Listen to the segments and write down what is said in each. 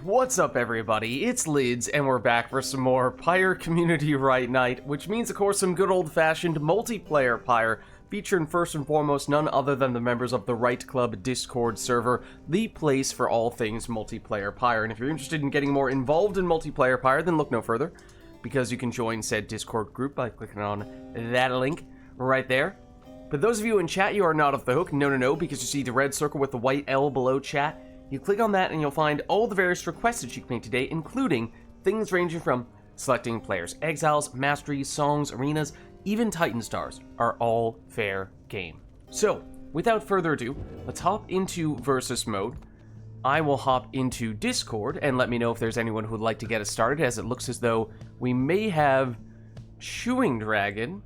What's up, everybody? It's Lids, and we're back for some more Pyre Community RITE Night, which means, of course, some good old-fashioned multiplayer Pyre, featuring first and foremost none other than the members of the RITE Club Discord server, the place for all things multiplayer Pyre. And if you're interested in getting more involved in multiplayer Pyre, then look no further, because you can join said Discord group by clicking on that link right there. But those of you in chat, you are not off the hook. No, because you see the red circle with the white L below chat. You click on that and you'll find all the various requests that you can make today, including things ranging from selecting players' exiles, masteries, songs, arenas, even Titan stars are all fair game. So, without further ado, let's hop into versus mode. I will hop into Discord and let me know if there's anyone who would like to get us started, as it looks as though we may have Chewing Dragon,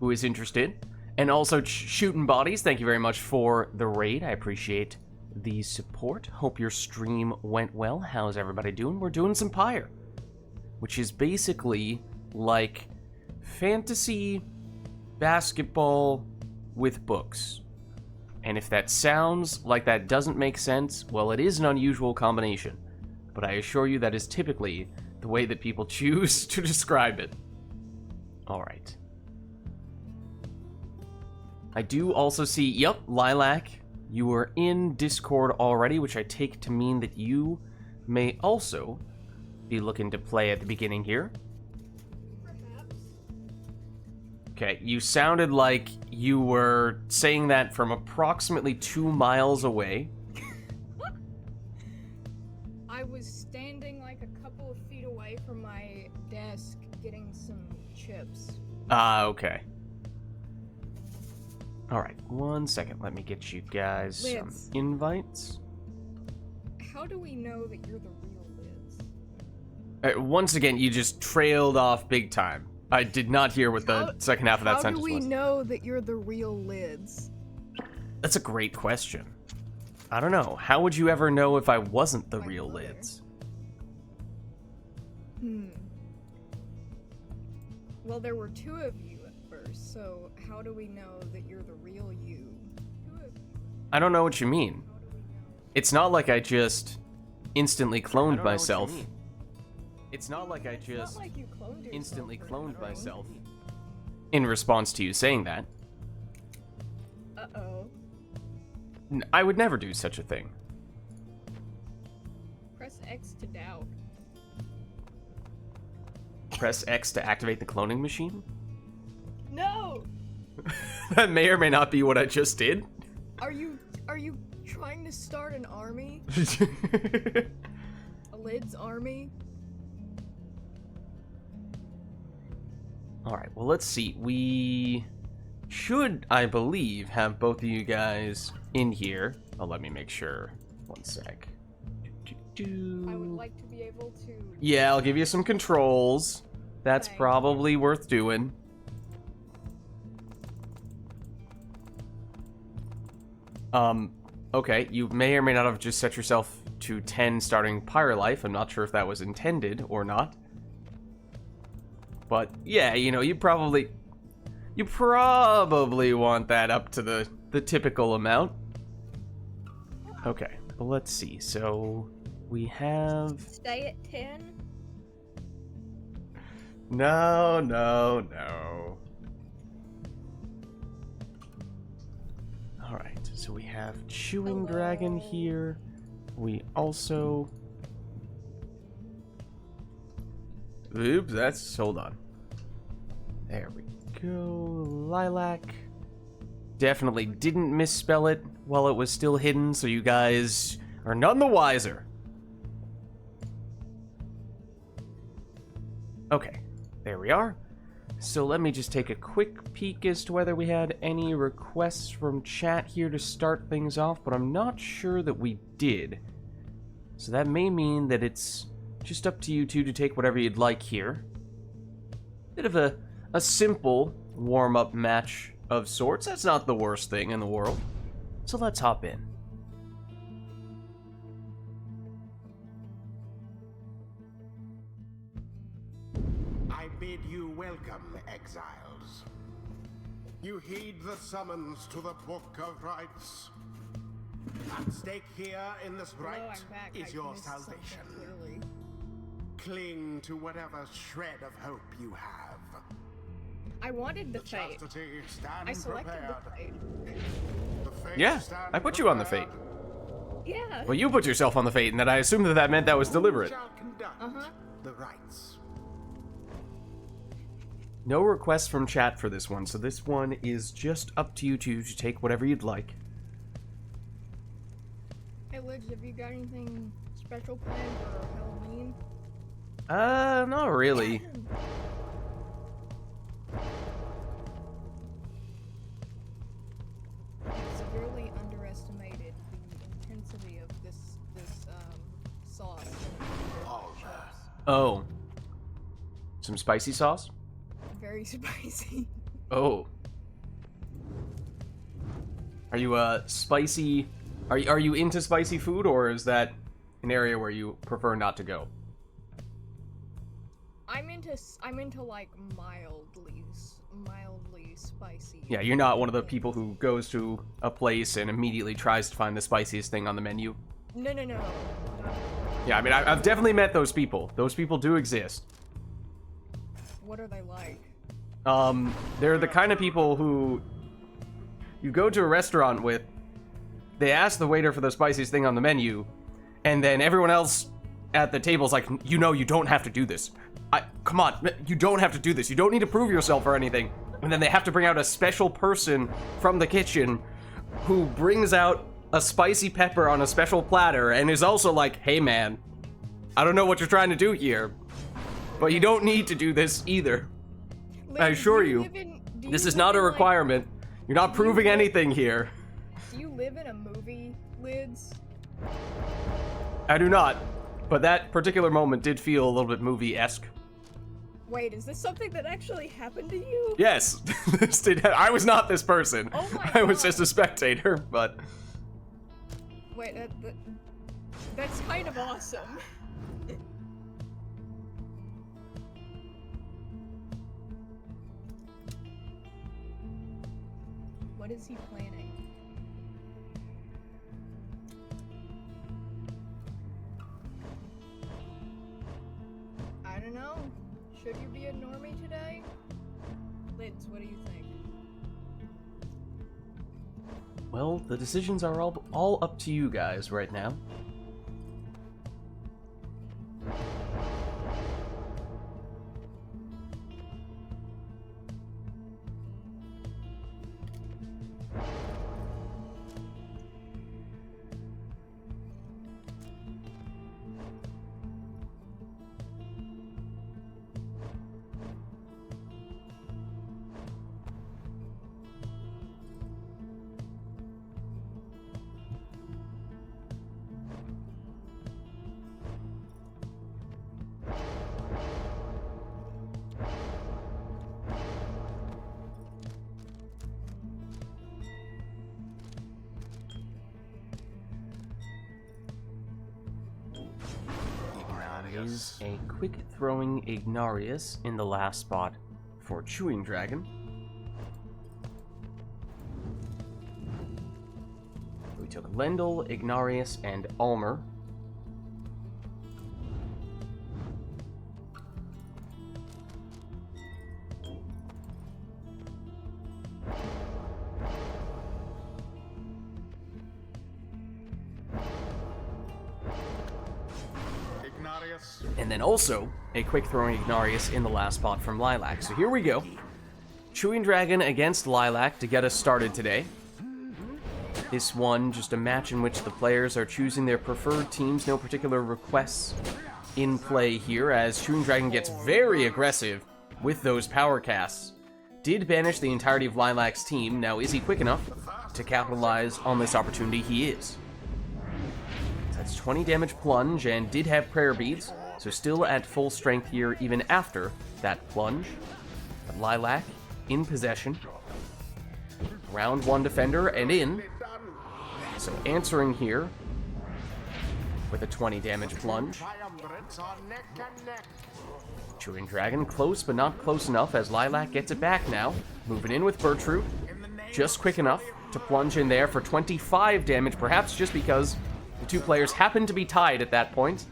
who is interested, and also Shooting Bodies. Thank you very much for the raid. I appreciate the support. Hope your stream went well. How's everybody doing? We're doing some Pyre, which is basically like fantasy basketball with books. And if that sounds like that doesn't make sense, well, it is an unusual combination. But I assure you that is typically the way that people choose to describe it. Alright. I do also see, yep, Lilac, you are in Discord already, which I take to mean that you may also be looking to play at the beginning here. Perhaps. Okay, you sounded like you were saying that from approximately 2 miles away. I was standing like a couple of feet away from my desk getting some chips. Okay. Alright, 1 second. Let me get you guys some Lids. invites. How do we know that you're the real Lids? Once again, you just trailed off big time. I did not hear what the second half of that sentence was. How do we know that you're the real Lids? That's a great question. I don't know. How would you ever know if I wasn't the real Lids? Well, there were two of you at first, so how do we know that you're the real you? I don't know what you mean. It's not like I just instantly cloned myself. It's not like I just Like you cloned yourself instantly for cloned your myself in response to you saying that. Uh-oh. I would never do such a thing. Press X to doubt. Press X to activate the cloning machine? No! That may or may not be what I just did. Are you trying to start an army? A Lids army? Alright, well, let's see. We should, I believe, have both of you guys in here. Oh, let me make sure. 1 sec. I would like to be able to... Yeah, I'll give you some controls. That's Okay. probably worth doing. Okay, you may or may not have just set yourself to 10 starting Pyre life. I'm not sure if that was intended or not. But, yeah, you know, you probably want that up to the typical amount. Okay, well, let's see. So, we have... Stay at 10? No. Alright, so we have Chewing Dragon here. We also... Oops, hold on. There we go. Lilac. Definitely didn't misspell it while it was still hidden, so you guys are none the wiser. Okay, there we are. So let me just take a quick peek as to whether we had any requests from chat here to start things off, but I'm not sure that we did. So that may mean that it's just up to you two to take whatever you'd like here. Bit of a simple warm-up match of sorts. That's not the worst thing in the world. So let's hop in. I bid you welcome, exiles. You heed the summons to the Book of Rites. At stake here in this Hello, rite I'm back. is I your missed something, salvation. clearly. Cling to whatever shred of hope you have. I wanted the fate. Chastity, stand I selected prepared. the fate. The fate Yeah, stand I put you on the fate. prepared. Yeah. Well, you put yourself on the fate, and then I assumed that that meant that was deliberate. Shall conduct the rites. No requests from chat for this one, so this one is just up to you two to take whatever you'd like. Hey, Lids, have you got anything special planned for Halloween? Not really. I've severely underestimated the intensity of this sauce. Oh. Some spicy sauce? Very spicy. Oh. Are you, spicy... Are you into spicy food, or is that an area where you prefer not to go? I'm into like mildly spicy. Yeah, you're not one of the people who goes to a place and immediately tries to find the spiciest thing on the menu. No. Yeah, I mean, I've definitely met those people. Those people do exist. What are they like? They're the kind of people who you go to a restaurant with, they ask the waiter for the spiciest thing on the menu, and then everyone else at the table's like, you know, you don't have to do this. Come on, you don't have to do this. You don't need to prove yourself or anything. And then they have to bring out a special person from the kitchen who brings out a spicy pepper on a special platter and is also like, hey man, I don't know what you're trying to do here, but you don't need to do this either. I assure you, this is not a requirement. You're not proving anything here. Do you live in a movie, Lids? I do not, but that particular moment did feel a little bit movie-esque. Wait, is this something that actually happened to you? Yes, this did. I was not this person. Oh my I was God. just a spectator, but... Wait, that's kind of awesome. What is he planning? I don't know. Should you be a normie today? Lids, what do you think? Well, the decisions are all up to you guys right now. Is a quick throwing Ignarius in the last spot for Chewing Dragon. We took Lendl, Ignarius, and Almer. And then also a quick throwing Ignarius in the last spot from Lilac. So here we go. Chewing Dragon against Lilac to get us started today. This one, just a match in which the players are choosing their preferred teams. No particular requests in play here, as Chewing Dragon gets very aggressive with those power casts. Did banish the entirety of Lilac's team. Now, is he quick enough to capitalize on this opportunity? He is. That's 20 damage plunge, and did have prayer beads, so still at full strength here even after that plunge. But Lilac in possession. Round one defender and in. So answering here with a 20 damage plunge. Chewing Dragon close but not close enough as Lilac gets it back now. Moving in with Birchroot. Just quick enough to plunge in there for 25 damage, perhaps just because the two players happened to be tied at that point.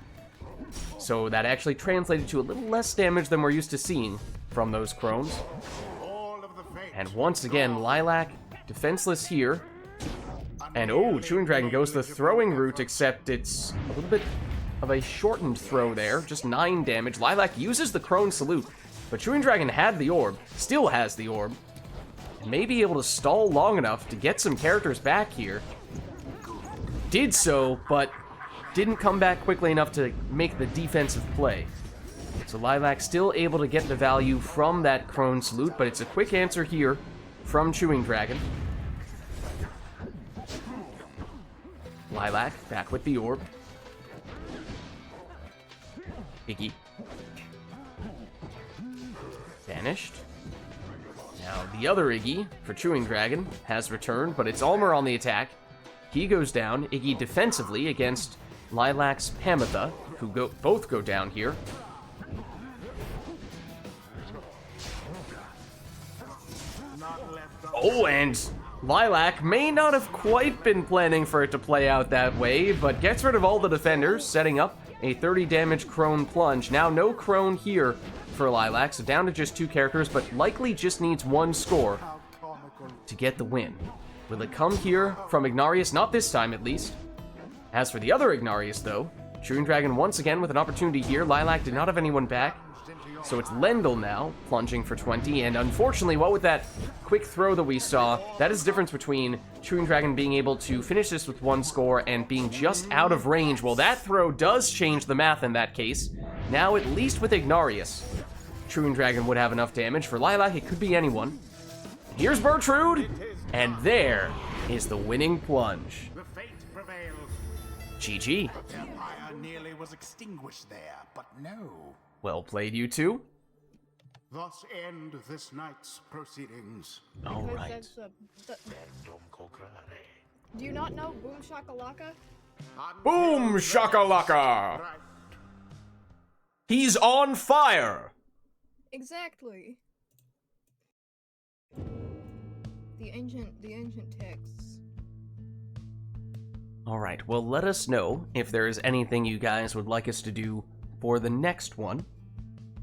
So that actually translated to a little less damage than we're used to seeing from those crones. And once again, Lilac defenseless here. And oh, Chewing Dragon goes the throwing route, except it's a little bit of a shortened throw there. Just 9 damage. Lilac uses the Crone Salute, but Chewing Dragon had the orb, still has the orb, and may be able to stall long enough to get some characters back here. Did so, but didn't come back quickly enough to make the defensive play. So Lilac still able to get the value from that Crone Salute, but it's a quick answer here from Chewing Dragon. Lilac back with the orb. Iggy. Vanished. Now the other Iggy for Chewing Dragon has returned, but it's Almer on the attack. He goes down. Iggy defensively against Lilac's Pamitha, who both go down here. Oh, and Lilac may not have quite been planning for it to play out that way, but gets rid of all the defenders, setting up a 30 damage Crone Plunge. Now no Crone here for Lilac, so down to just 2 characters, but likely just needs 1 score to get the win. Will it come here from Ignarius? Not this time, at least. As for the other Ignarius, though, Chewing Dragon once again with an opportunity here. Lilac did not have anyone back, so it's Lendl now, plunging for 20, and unfortunately, what with that quick throw that we saw, that is the difference between Chewing Dragon being able to finish this with 1 score and being just out of range. Well, that throw does change the math in that case. Now, at least with Ignarius, Chewing Dragon would have enough damage. For Lilac, it could be anyone. Here's Bertrude, and there is the winning plunge. The fate prevails. GG. The Empire nearly was extinguished there, but no. Well played, you two. Thus end this night's proceedings. All Because right. that's Do you not know Boom Shakalaka? Boom shakalaka! Right. He's on fire! Exactly. The ancient texts. All right, well, let us know if there is anything you guys would like us to do for the next one.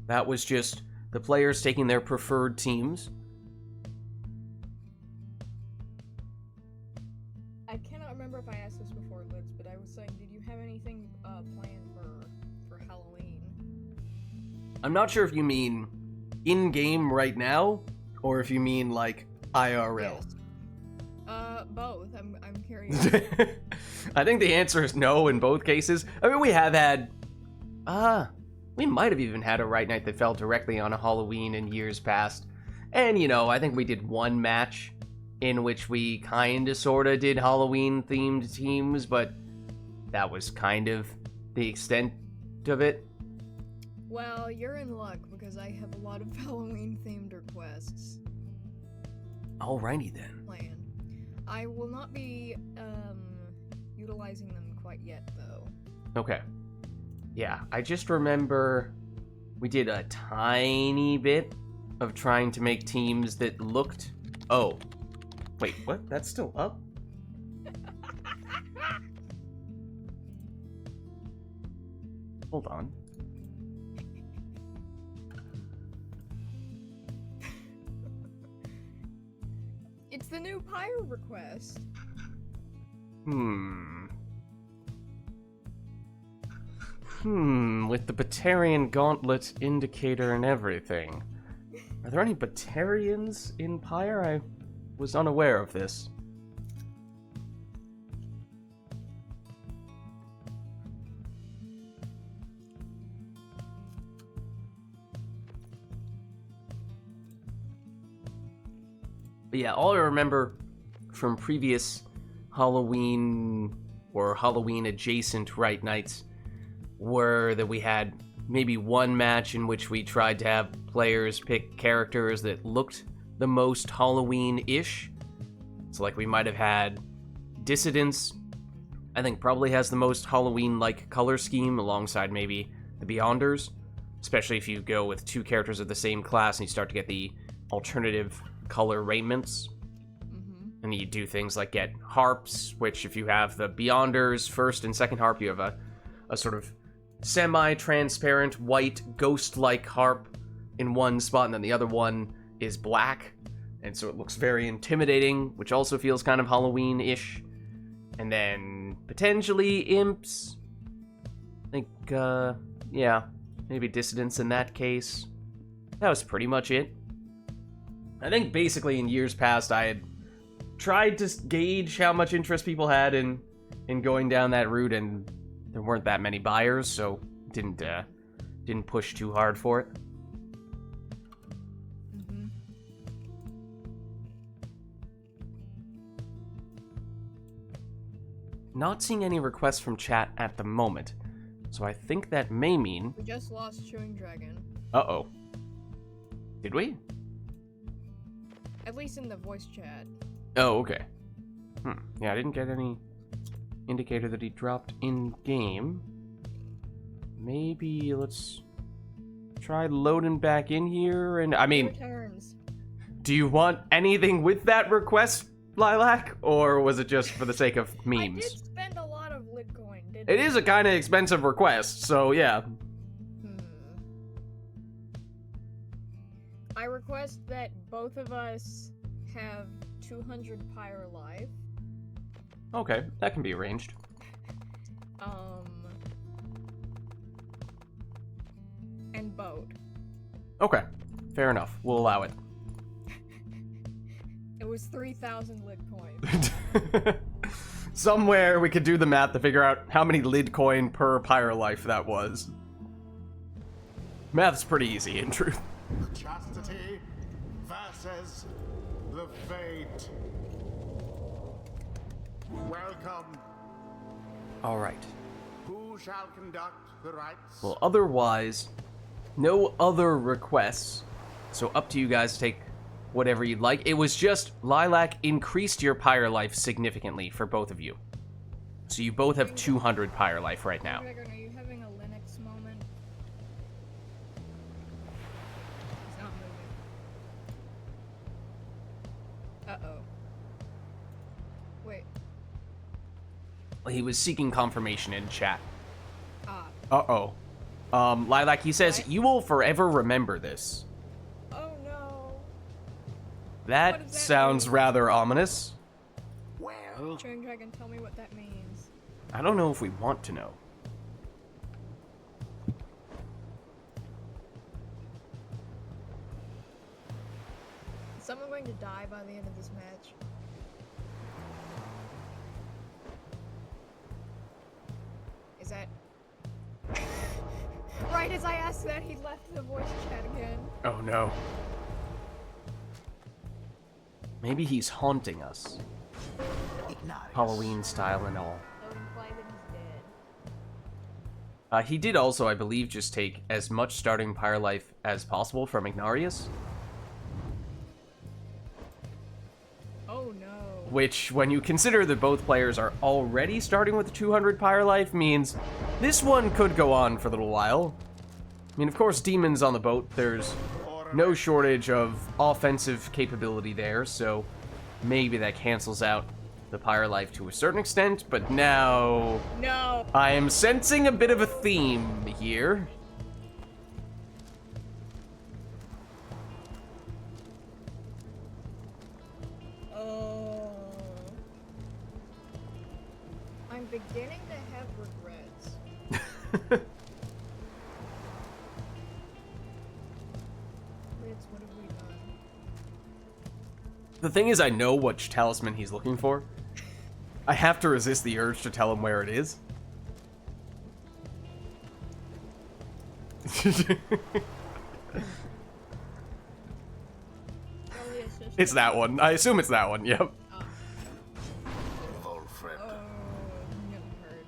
That was just the players taking their preferred teams. I cannot remember if I asked this before, Lids, but I was saying, did you have anything planned for Halloween? I'm not sure if you mean in-game right now, or if you mean, like, IRL. Yes. Both. I'm curious. I think the answer is no in both cases. I mean, we have had... we might have even had a RITE Night that fell directly on a Halloween in years past. And, you know, I think we did one match in which we kinda sorta did Halloween-themed teams, but that was kind of the extent of it. Well, you're in luck, because I have a lot of Halloween-themed requests Alrighty then. planned. I will not be, utilizing them quite yet, though. Okay. Yeah, I just remember we did a tiny bit of trying to make teams that looked... Oh. Wait, what? That's still up? Hold on. It's the new Pyre request. With the Batarian Gauntlet indicator and everything. Are there any Batarians in Pyre? I was unaware of this. But yeah, all I remember from previous Halloween or Halloween adjacent RITE Nights were that we had maybe one match in which we tried to have players pick characters that looked the most Halloween-ish. So like we might have had Dissidents, I think probably has the most Halloween-like color scheme alongside maybe the Beyonders, especially if you go with 2 characters of the same class and you start to get the alternative color raiments. And you do things like get harps, which if you have the Beyonders first and second harp, you have a sort of semi-transparent white ghost-like harp in one spot, and then the other one is black. And so it looks very intimidating, which also feels kind of Halloween-ish. And then potentially imps. I think, yeah, maybe dissidents in that case. That was pretty much it. I think basically in years past I had tried to gauge how much interest people had in going down that route, and there weren't that many buyers, so didn't push too hard for it. Mm-hmm. Not seeing any requests from chat at the moment, so I think that may mean... We just lost Chewing Dragon. Uh-oh. Did we? At least in the voice chat. Oh, okay. Yeah, I didn't get any indicator that he dropped in-game. Maybe let's try loading back in here, and I mean... Returns. Do you want anything with that request, Lilac? Or was it just for the sake of I memes? did spend a lot of Litcoin, didn't It is a kind of expensive request, so yeah. I request that both of us have 200 Pyre life. Okay, that can be arranged. And boat. Okay, fair enough. We'll allow it. It was 3,000 Litcoin. Somewhere we could do the math to figure out how many Lidcoin per Pyre life that was. Math's pretty easy, in truth. Chastity versus the fate. Welcome. Alright. Who shall conduct the rites? Well, otherwise, no other requests. So up to you guys to take whatever you'd like. It was just Lilac increased your Pyre life significantly for both of you. So you both have 200 Pyre life right now. Dragon, are you having a Linux moment? He's not moving. Uh-oh. Wait. He was seeking confirmation in chat. Ah. Uh-oh. Lilac, he says, What? you will forever remember this. Oh no. That What does that sounds mean? rather ominous. Well, Chewing Dragon, tell me what that means. I don't know if we want to know. Is someone going to die by the end of this match? Is that... Right as I asked that, he left the voice chat again. Oh no. Maybe he's haunting us. Ignatius. Halloween style and all. That would imply that he's dead. He did also, I believe, just take as much starting Pyre life as possible from Ignarius. Oh no. Which, when you consider that both players are already starting with 200 Pyre life, means this one could go on for a little while. I mean, of course, demons on the boat, there's no shortage of offensive capability there, so maybe that cancels out the Pyre life to a certain extent, but now No. I am sensing a bit of a theme here. Oh. I'm beginning to have regrets. Lids, what have we done? The thing is, I know which talisman he's looking for. I have to resist the urge to tell him where it is. Probably a sister. It's that one. I assume it's that one, yep. Old friend. Oh, I'm getting hurt.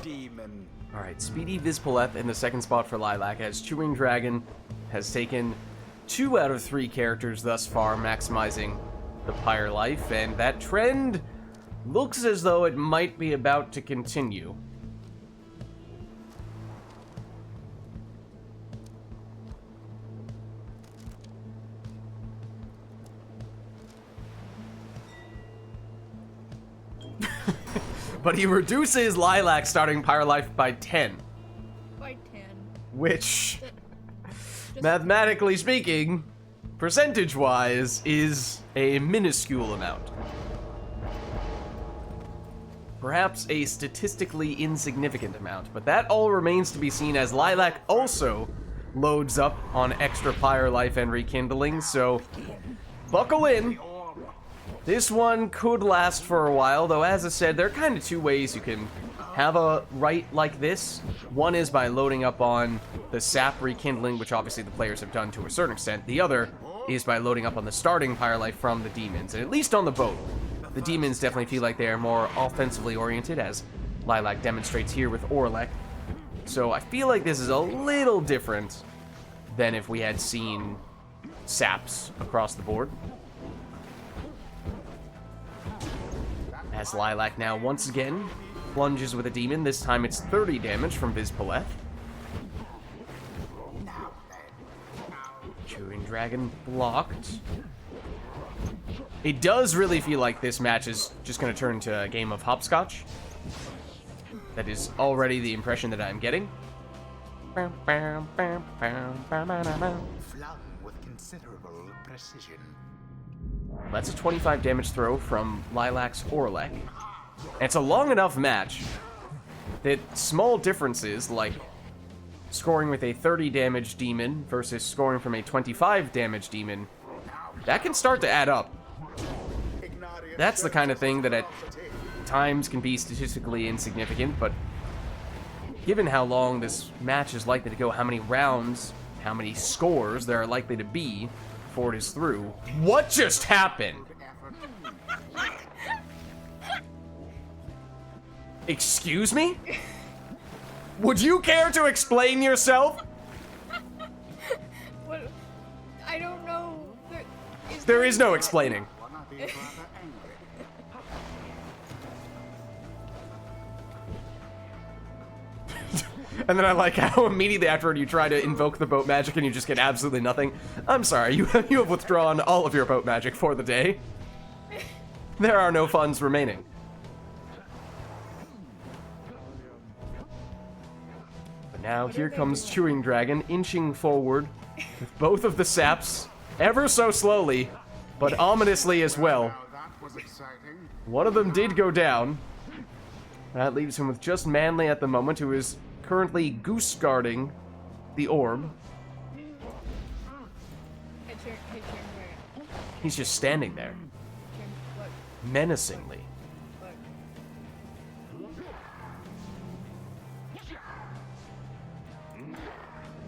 Demon. Alright, Speedy Vizpoleth in the second spot for Lilac, as Chewing Dragon has taken 2 out of 3 characters thus far, maximizing the Pyre life, and that trend Looks as though it might be about to continue. But he reduces Lilac starting Pyre life by 10. By 10. Which, Just mathematically speaking, percentage-wise, is a minuscule amount. Perhaps a statistically insignificant amount, but that all remains to be seen as Lilac also loads up on extra Pyre life and rekindling, so buckle in. This one could last for a while, though as I said, there are kind of two ways you can have a RITE like this. One is by loading up on the sap rekindling, which obviously the players have done to a certain extent. The other is by loading up on the starting Pyre life from the demons, and at least on the boat. The demons definitely feel like they are more offensively oriented, as Lilac demonstrates here with Orlek. So I feel like this is a little different than if we had seen saps across the board. As Lilac now once again plunges with a demon. This time it's 30 damage from Vids. Chewing Dragon blocked. It does really feel like this match is just going to turn into a game of hopscotch. That is already the impression that I'm getting. Flung with considerable precision. That's a 25 damage throw from Lilac's Orlek. And it's a long enough match that small differences, like scoring with a 30 damage demon versus scoring from a 25 damage demon, that can start to add up. That's the kind of thing that at times can be statistically insignificant, but given how long this match is likely to go, how many rounds, how many scores there are likely to be before it is through. What just happened? Excuse me? Would you care to explain yourself? What? I don't know. There is no explaining. And then I like how immediately afterward you try to invoke the boat magic and you just get absolutely nothing. I'm sorry, you have withdrawn all of your boat magic for the day. There are no funds remaining. But now here comes Chewing Dragon, inching forward with both of the saps, ever so slowly, but ominously as well. That was exciting. One of them did go down. That leaves him with just Manly at the moment, who is currently goose guarding the orb. Hey, Dragon. He's just standing there, Look, menacingly. look.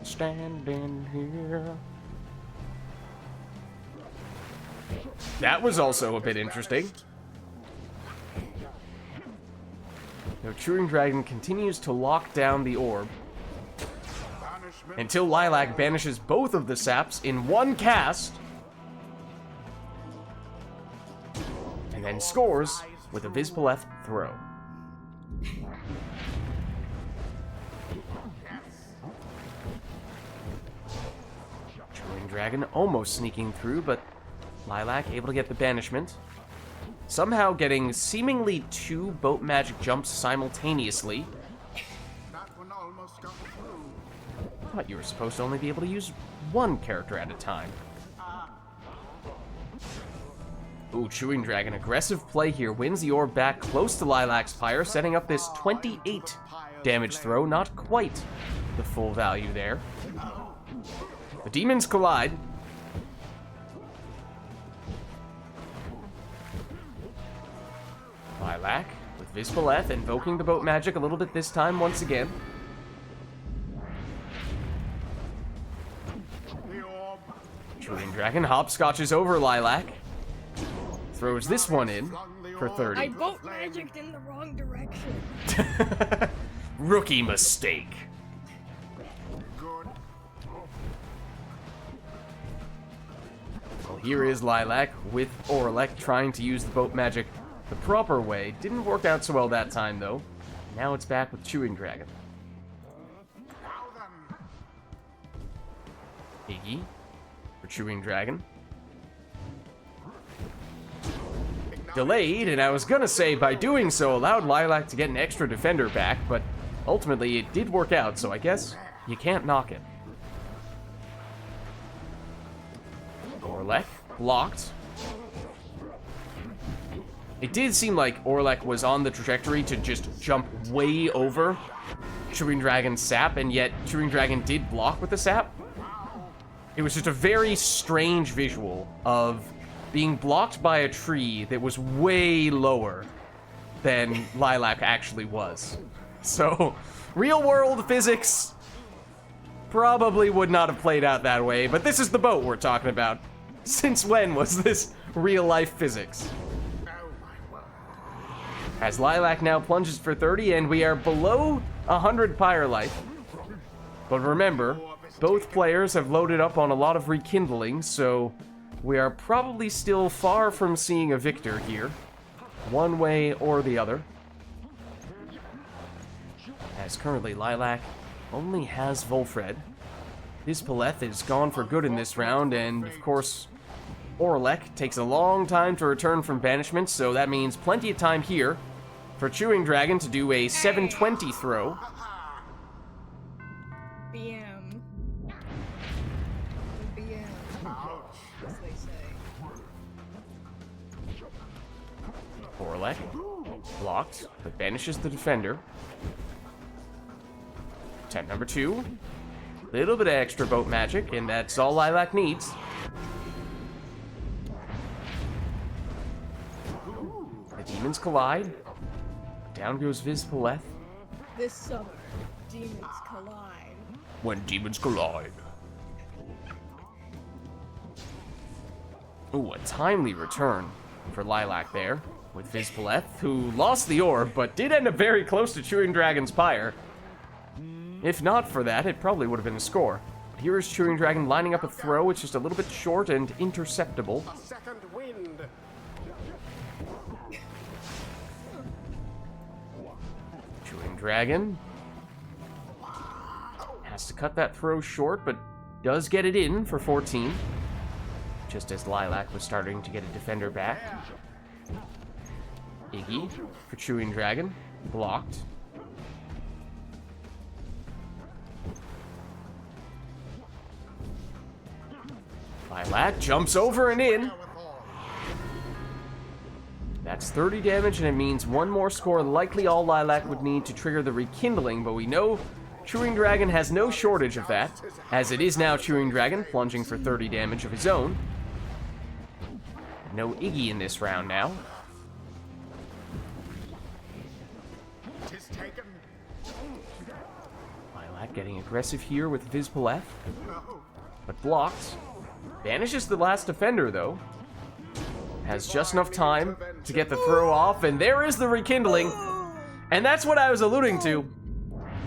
Standing here. That was also a bit interesting. Now, Chewing Dragon continues to lock down the orb until Lilac banishes both of the saps in one cast and then scores with a Vids throw. Chewing Dragon almost sneaking through, but Lilac able to get the banishment. Somehow getting seemingly 2 boat magic jumps simultaneously. That one almost got through. I thought you were supposed to only be able to use one character at a time. Ooh, Chewing Dragon, aggressive play here, wins the orb back close to Lilac's Pyre, setting up this 28 damage throw, not quite the full value there. The demons collide. Lilac with Vids invoking the boat magic a little bit this time once again. Chewing Dragon hopscotches over Lilac. Throws this one in for 30. I boat magicked in the wrong direction. Rookie mistake. Good. Well, here is Lilac with Orlek trying to use the boat magic the proper way. Didn't work out so well that time, though. Now it's back with Chewing Dragon. Iggy for Chewing Dragon. Delayed, and I was gonna say by doing so allowed Lilac to get an extra defender back, but ultimately it did work out, so I guess you can't knock it. Orlek blocked. It did seem like Orlek was on the trajectory to just jump way over Chewing Dragon's sap, and yet Chewing Dragon did block with the sap. It was just a very strange visual of being blocked by a tree that was way lower than Lilac actually was. So, real-world physics probably would not have played out that way, but this is the boat we're talking about. Since when was this real-life physics? As Lilac now plunges for 30, and we are below 100 Pyre life. But remember, both players have loaded up on a lot of rekindling, so we are probably still far from seeing a victor here, one way or the other. As currently Lilac only has Volfred. His Paleth is gone for good in this round, and of course, Orlek takes a long time to return from banishment, so that means plenty of time here for Chewing Dragon to do a 720 throw. BM. BM. As they say. Orlek blocked, but banishes the defender. Attempt number 2. Little bit of extra boat magic, and that's all Lilac needs. The demons collide. Down goes Vids Paleth. This summer, demons collide. When demons collide. Ooh, a timely return for Lilac there with Vids Paleth, who lost the orb, but did end up very close to Chewing Dragon's Pyre. If not for that, it probably would have been a score. But here is Chewing Dragon lining up a throw. It's just a little bit short and interceptable. A second wind. Chewing Dragon has to cut that throw short, but does get it in for 14. Just as Lilac was starting to get a defender back. Iggy for Chewing Dragon, blocked. Lilac jumps over and in. That's 30 damage, and it means one more score, likely all Lilac would need to trigger the rekindling, but we know Chewing Dragon has no shortage of that, as it is now Chewing Dragon plunging for 30 damage of his own. No Iggy in this round now. Lilac getting aggressive here with Vids Paleth, but blocked. Banishes the last defender, though. Has just enough time to get the throw off, and there is the rekindling. And that's what I was alluding to.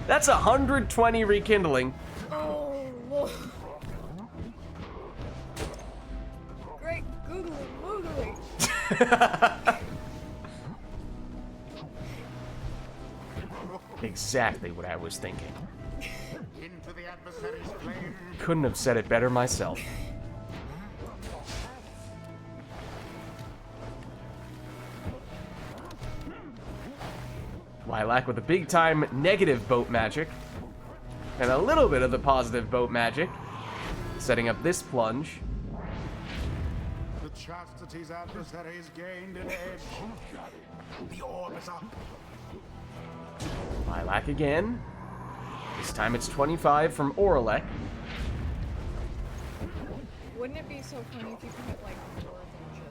That's 120 rekindling. Oh, Lord. Great googly woogly. Exactly what I was thinking. Into the adversary's flame. Couldn't have said it better myself. Lilac with a big-time negative boat magic, and a little bit of the positive boat magic, setting up this plunge. The chastity's adversary's gained an edge. The orb is up. Lilac again. This time it's 25 from Orlek. Wouldn't it be so funny if you could hit like more than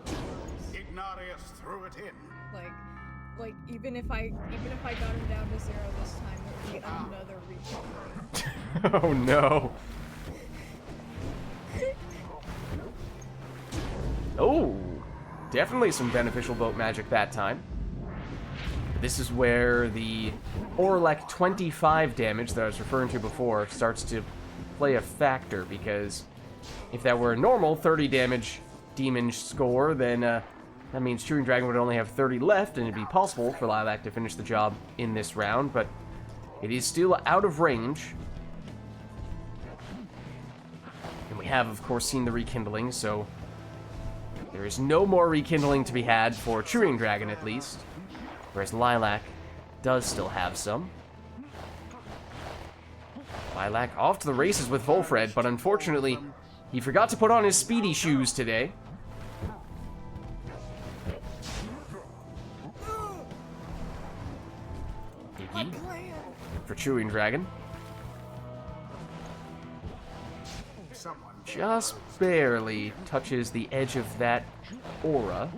just Ignatius threw it in. like even if I got him down to 0 this time, it would be another recovery. Oh no. Oh, definitely some beneficial boat magic that time. This is where the Orlek 25 damage that I was referring to before starts to play a factor, because if that were a normal 30 damage demon score, then That means Chewing Dragon would only have 30 left, and it'd be possible for Lilac to finish the job in this round, but it is still out of range. And we have, of course, seen the rekindling, so there is no more rekindling to be had for Chewing Dragon, at least. Whereas Lilac does still have some. Lilac off to the races with Volfred, but unfortunately, he forgot to put on his speedy shoes today. Iggy for Chewing Dragon. Just barely touches the edge of that aura.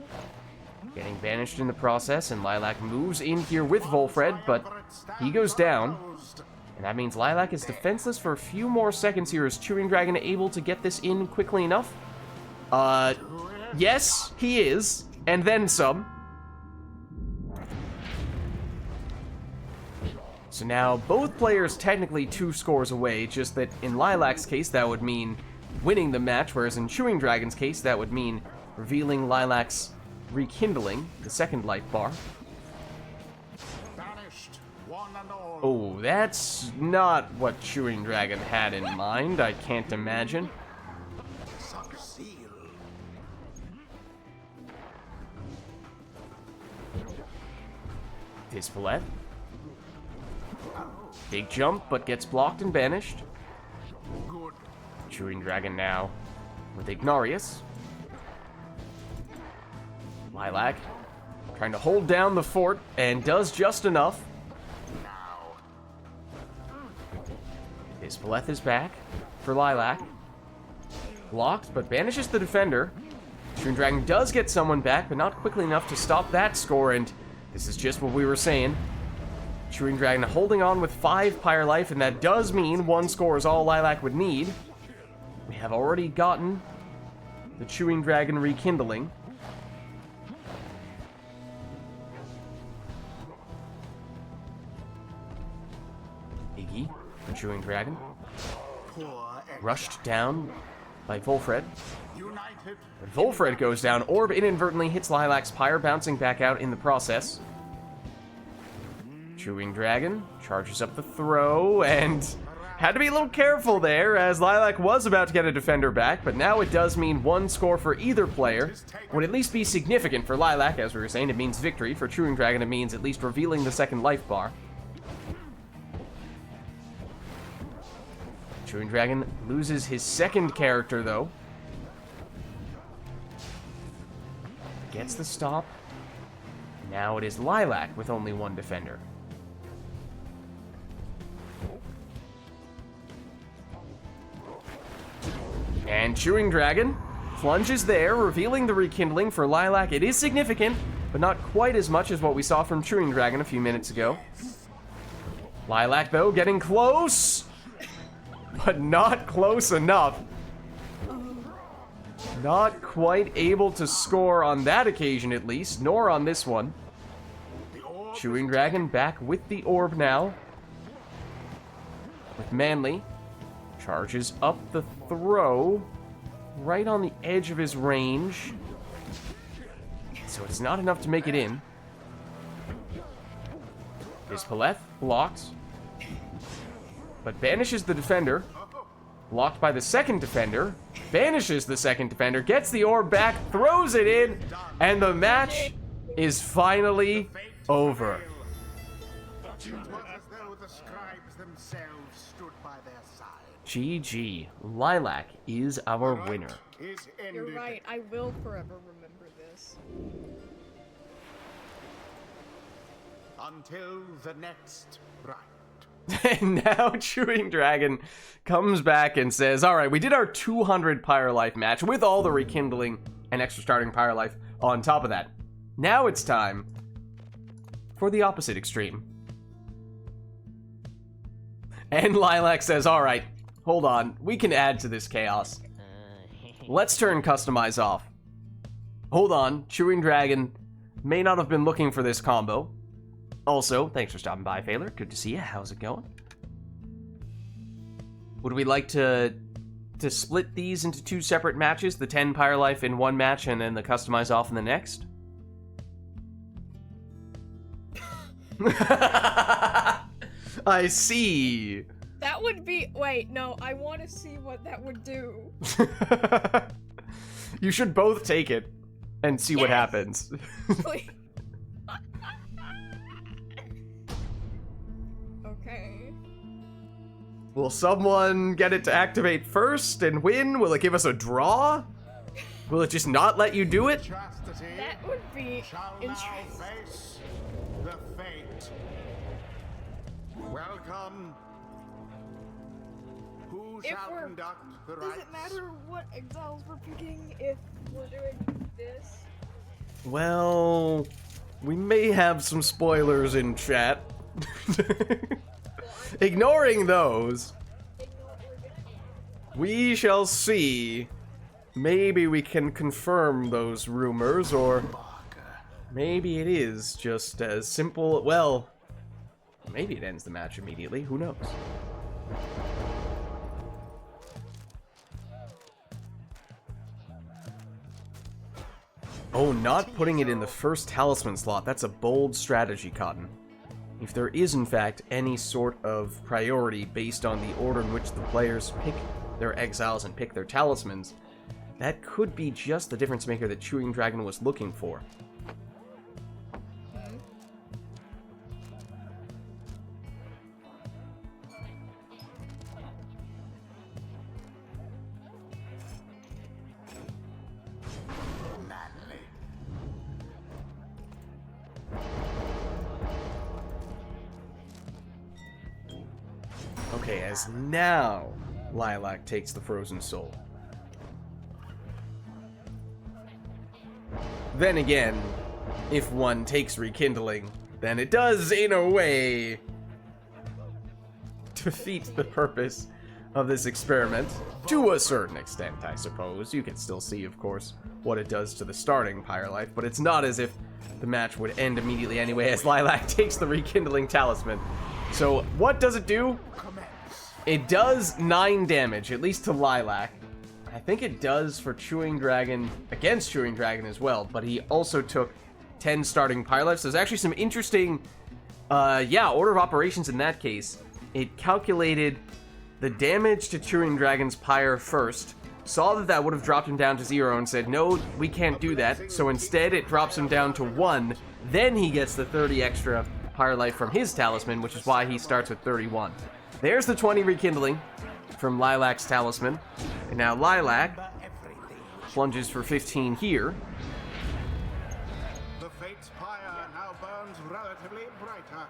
Getting banished in the process, and Lilac moves in here with Volfred, but he goes down. And that means Lilac is defenseless for a few more seconds here. Is Chewing Dragon able to get this in quickly enough? Yes, he is. And then some. So now both players technically 2 scores away, just that in Lilac's case that would mean winning the match, whereas in Chewing Dragon's case that would mean revealing Lilac's rekindling, the second life bar. Oh, that's not what Chewing Dragon had in mind, I can't imagine. Dispalette. Big jump, but gets blocked and banished. Chewing Dragon now with Ignarius. Lilac trying to hold down the fort and does just enough. Dispalette is back for Lilac. Blocked, but banishes the defender. Chewing Dragon does get someone back, but not quickly enough to stop that score, and this is just what we were saying. Chewing Dragon holding on with 5 Pyre life, and that does mean 1 score is all Lilac would need. We have already gotten the Chewing Dragon rekindling. Iggy for Chewing Dragon. Rushed down by Volfred. But Volfred goes down. Orb inadvertently hits Lilac's Pyre, bouncing back out in the process. Chewing Dragon charges up the throw, and had to be a little careful there, as Lilac was about to get a defender back, but now it does mean 1 score for either player. Would at least be significant for Lilac, as we were saying. It means victory. For Chewing Dragon, it means at least revealing the second life bar. Chewing Dragon loses his second character, though. Gets the stop. Now it is Lilac with only 1 defender. And Chewing Dragon plunges there, revealing the rekindling for Lilac. It is significant, but not quite as much as what we saw from Chewing Dragon a few minutes ago. Lilac, though, getting close, but not close enough. Not quite able to score on that occasion, at least, nor on this one. Chewing Dragon back with the orb now. With Manly. Charges up the throw. Right on the edge of his range. So it's not enough to make it in. Dispalette blocked. But banishes the defender. Blocked by the second defender. Banishes the second defender. Gets the orb back. Throws it in. And the match is finally over. GG. Lilac is our winner. You're right, I will forever remember this. Until the next rite. And now Chewing Dragon comes back and says, alright, we did our 200 Pyre Life match with all the rekindling and extra starting Pyre Life on top of that. Now it's time for the opposite extreme. And Lilac says, alright, hold on, we can add to this chaos. Let's turn Customize off. Hold on, Chewing Dragon may not have been looking for this combo. Also, thanks for stopping by, Phaler. Good to see you. How's it going? Would we like to split these into 2 separate matches? The 10 Pyre Life in one match and then the Customize off in the next? I see. That would be. Wait, no, I want to see what that would do. You should both take it and see what Yes. happens. Please. Okay. Will someone get it to activate first and win? Will it give us a draw? Will it just not let you do it? Chastity That would be shall now interesting. face the fate. Welcome. Who If shall we're- conduct the Does rites? it matter what exiles we're picking if we're doing this? Well, we may have some spoilers in chat. Ignoring those, we shall see. Maybe we can confirm those rumors, or maybe it is just as simple. Well, maybe it ends the match immediately. Who knows? Oh, not putting it in the first talisman slot. That's a bold strategy, Cotton. If there is, in fact, any sort of priority based on the order in which the players pick their exiles and pick their talismans, that could be just the difference maker that Chewing Dragon was looking for. Okay, as now Lilac takes the Frozen Soul. Then again, if one takes Rekindling, then it does, in a way, defeat the purpose of this experiment. To a certain extent, I suppose. You can still see, of course, what it does to the starting Pyre life, but it's not as if the match would end immediately anyway as Lilac takes the Rekindling Talisman. So, what does it do? It does 9 damage, at least to Lilac. I think it does for Chewing Dragon, against Chewing Dragon as well, but he also took 10 starting Pyre life, so there's actually some interesting, order of operations in that case. It calculated the damage to Chewing Dragon's Pyre first, saw that that would have dropped him down to 0, and said, no, we can't do that, so instead it drops him down to 1, then he gets the 30 extra Pyre life from his talisman, which is why he starts with 31. There's the 20 Rekindling from Lilac's talisman, and now Lilac plunges for 15 here. The Fate's pyre now burns relatively brighter.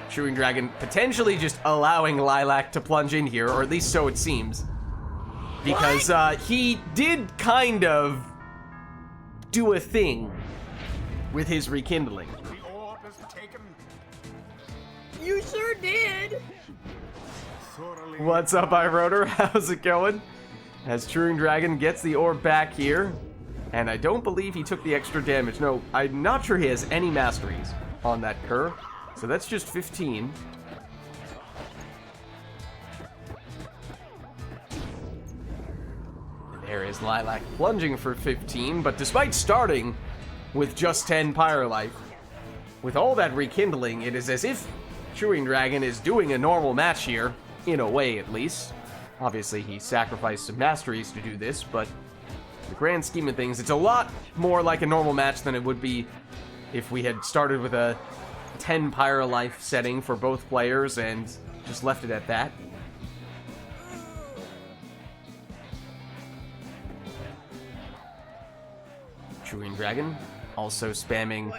Chewing Dragon potentially just allowing Lilac to plunge in here, or at least so it seems. Because he did kind of do a thing with his Rekindling. The orb is taken. You sure did! Thoroughly. What's up, iRotor? How's it going? As Chewing Dragon gets the orb back here, and I don't believe he took the extra damage. No, I'm not sure he has any masteries on that cur, so that's just 15. There is Lilac plunging for 15, but despite starting with just 10 Pyre life, with all that Rekindling, it is as if Chewing Dragon is doing a normal match here, in a way at least. Obviously, he sacrificed some masteries to do this, but in the grand scheme of things, it's a lot more like a normal match than it would be if we had started with a 10 Pyre life setting for both players and just left it at that. Chewing Dragon also spamming,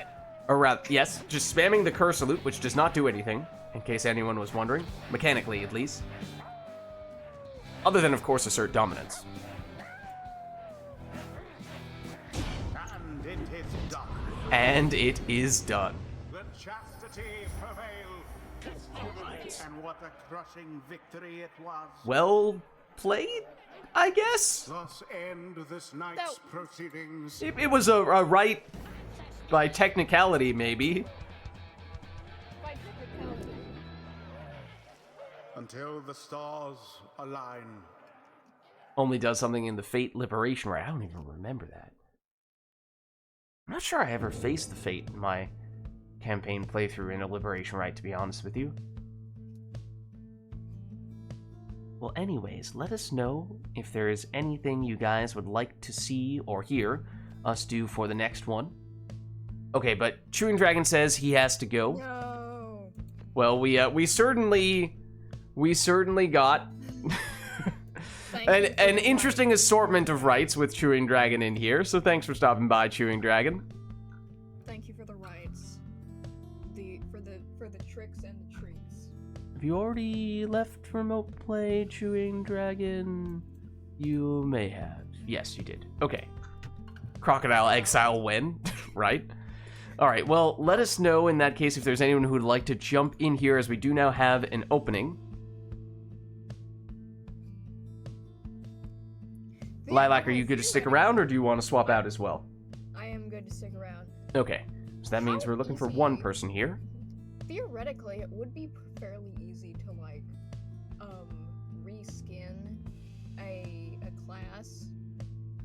or rather, yes, just spamming the Curse Salute, which does not do anything, in case anyone was wondering, mechanically at least. Other than, of course, assert dominance. And it is done. And it is done. The chastity prevail. And what a crushing victory it was. Well played, I guess? Thus end this night's No. proceedings. It was a right by technicality, maybe. By technicality. Until the stars align. Only does something in the Fate Liberation, right? I don't even remember that. I'm not sure I ever faced the Fate in my campaign playthrough in a Liberation Rite, to be honest with you. Well, anyways, let us know if there is anything you guys would like to see or hear us do for the next one. Okay, but Chewing Dragon says he has to go. No. Well, we certainly got an interesting assortment of rights with Chewing Dragon in here, so thanks for stopping by, Chewing Dragon. Thank you for the rights. For the tricks and the treats. Have you already left remote play, Chewing Dragon? You may have. Yes, you did. Okay. Crocodile exile when, right? Alright, well, let us know in that case if there's anyone who would like to jump in here, as we do now have an opening. Lilac, are you good to stick around, or do you want to swap out as well? I am good to stick around. Okay, so that means we're looking for one person here. Theoretically, it would be fairly easy to, like, reskin a class,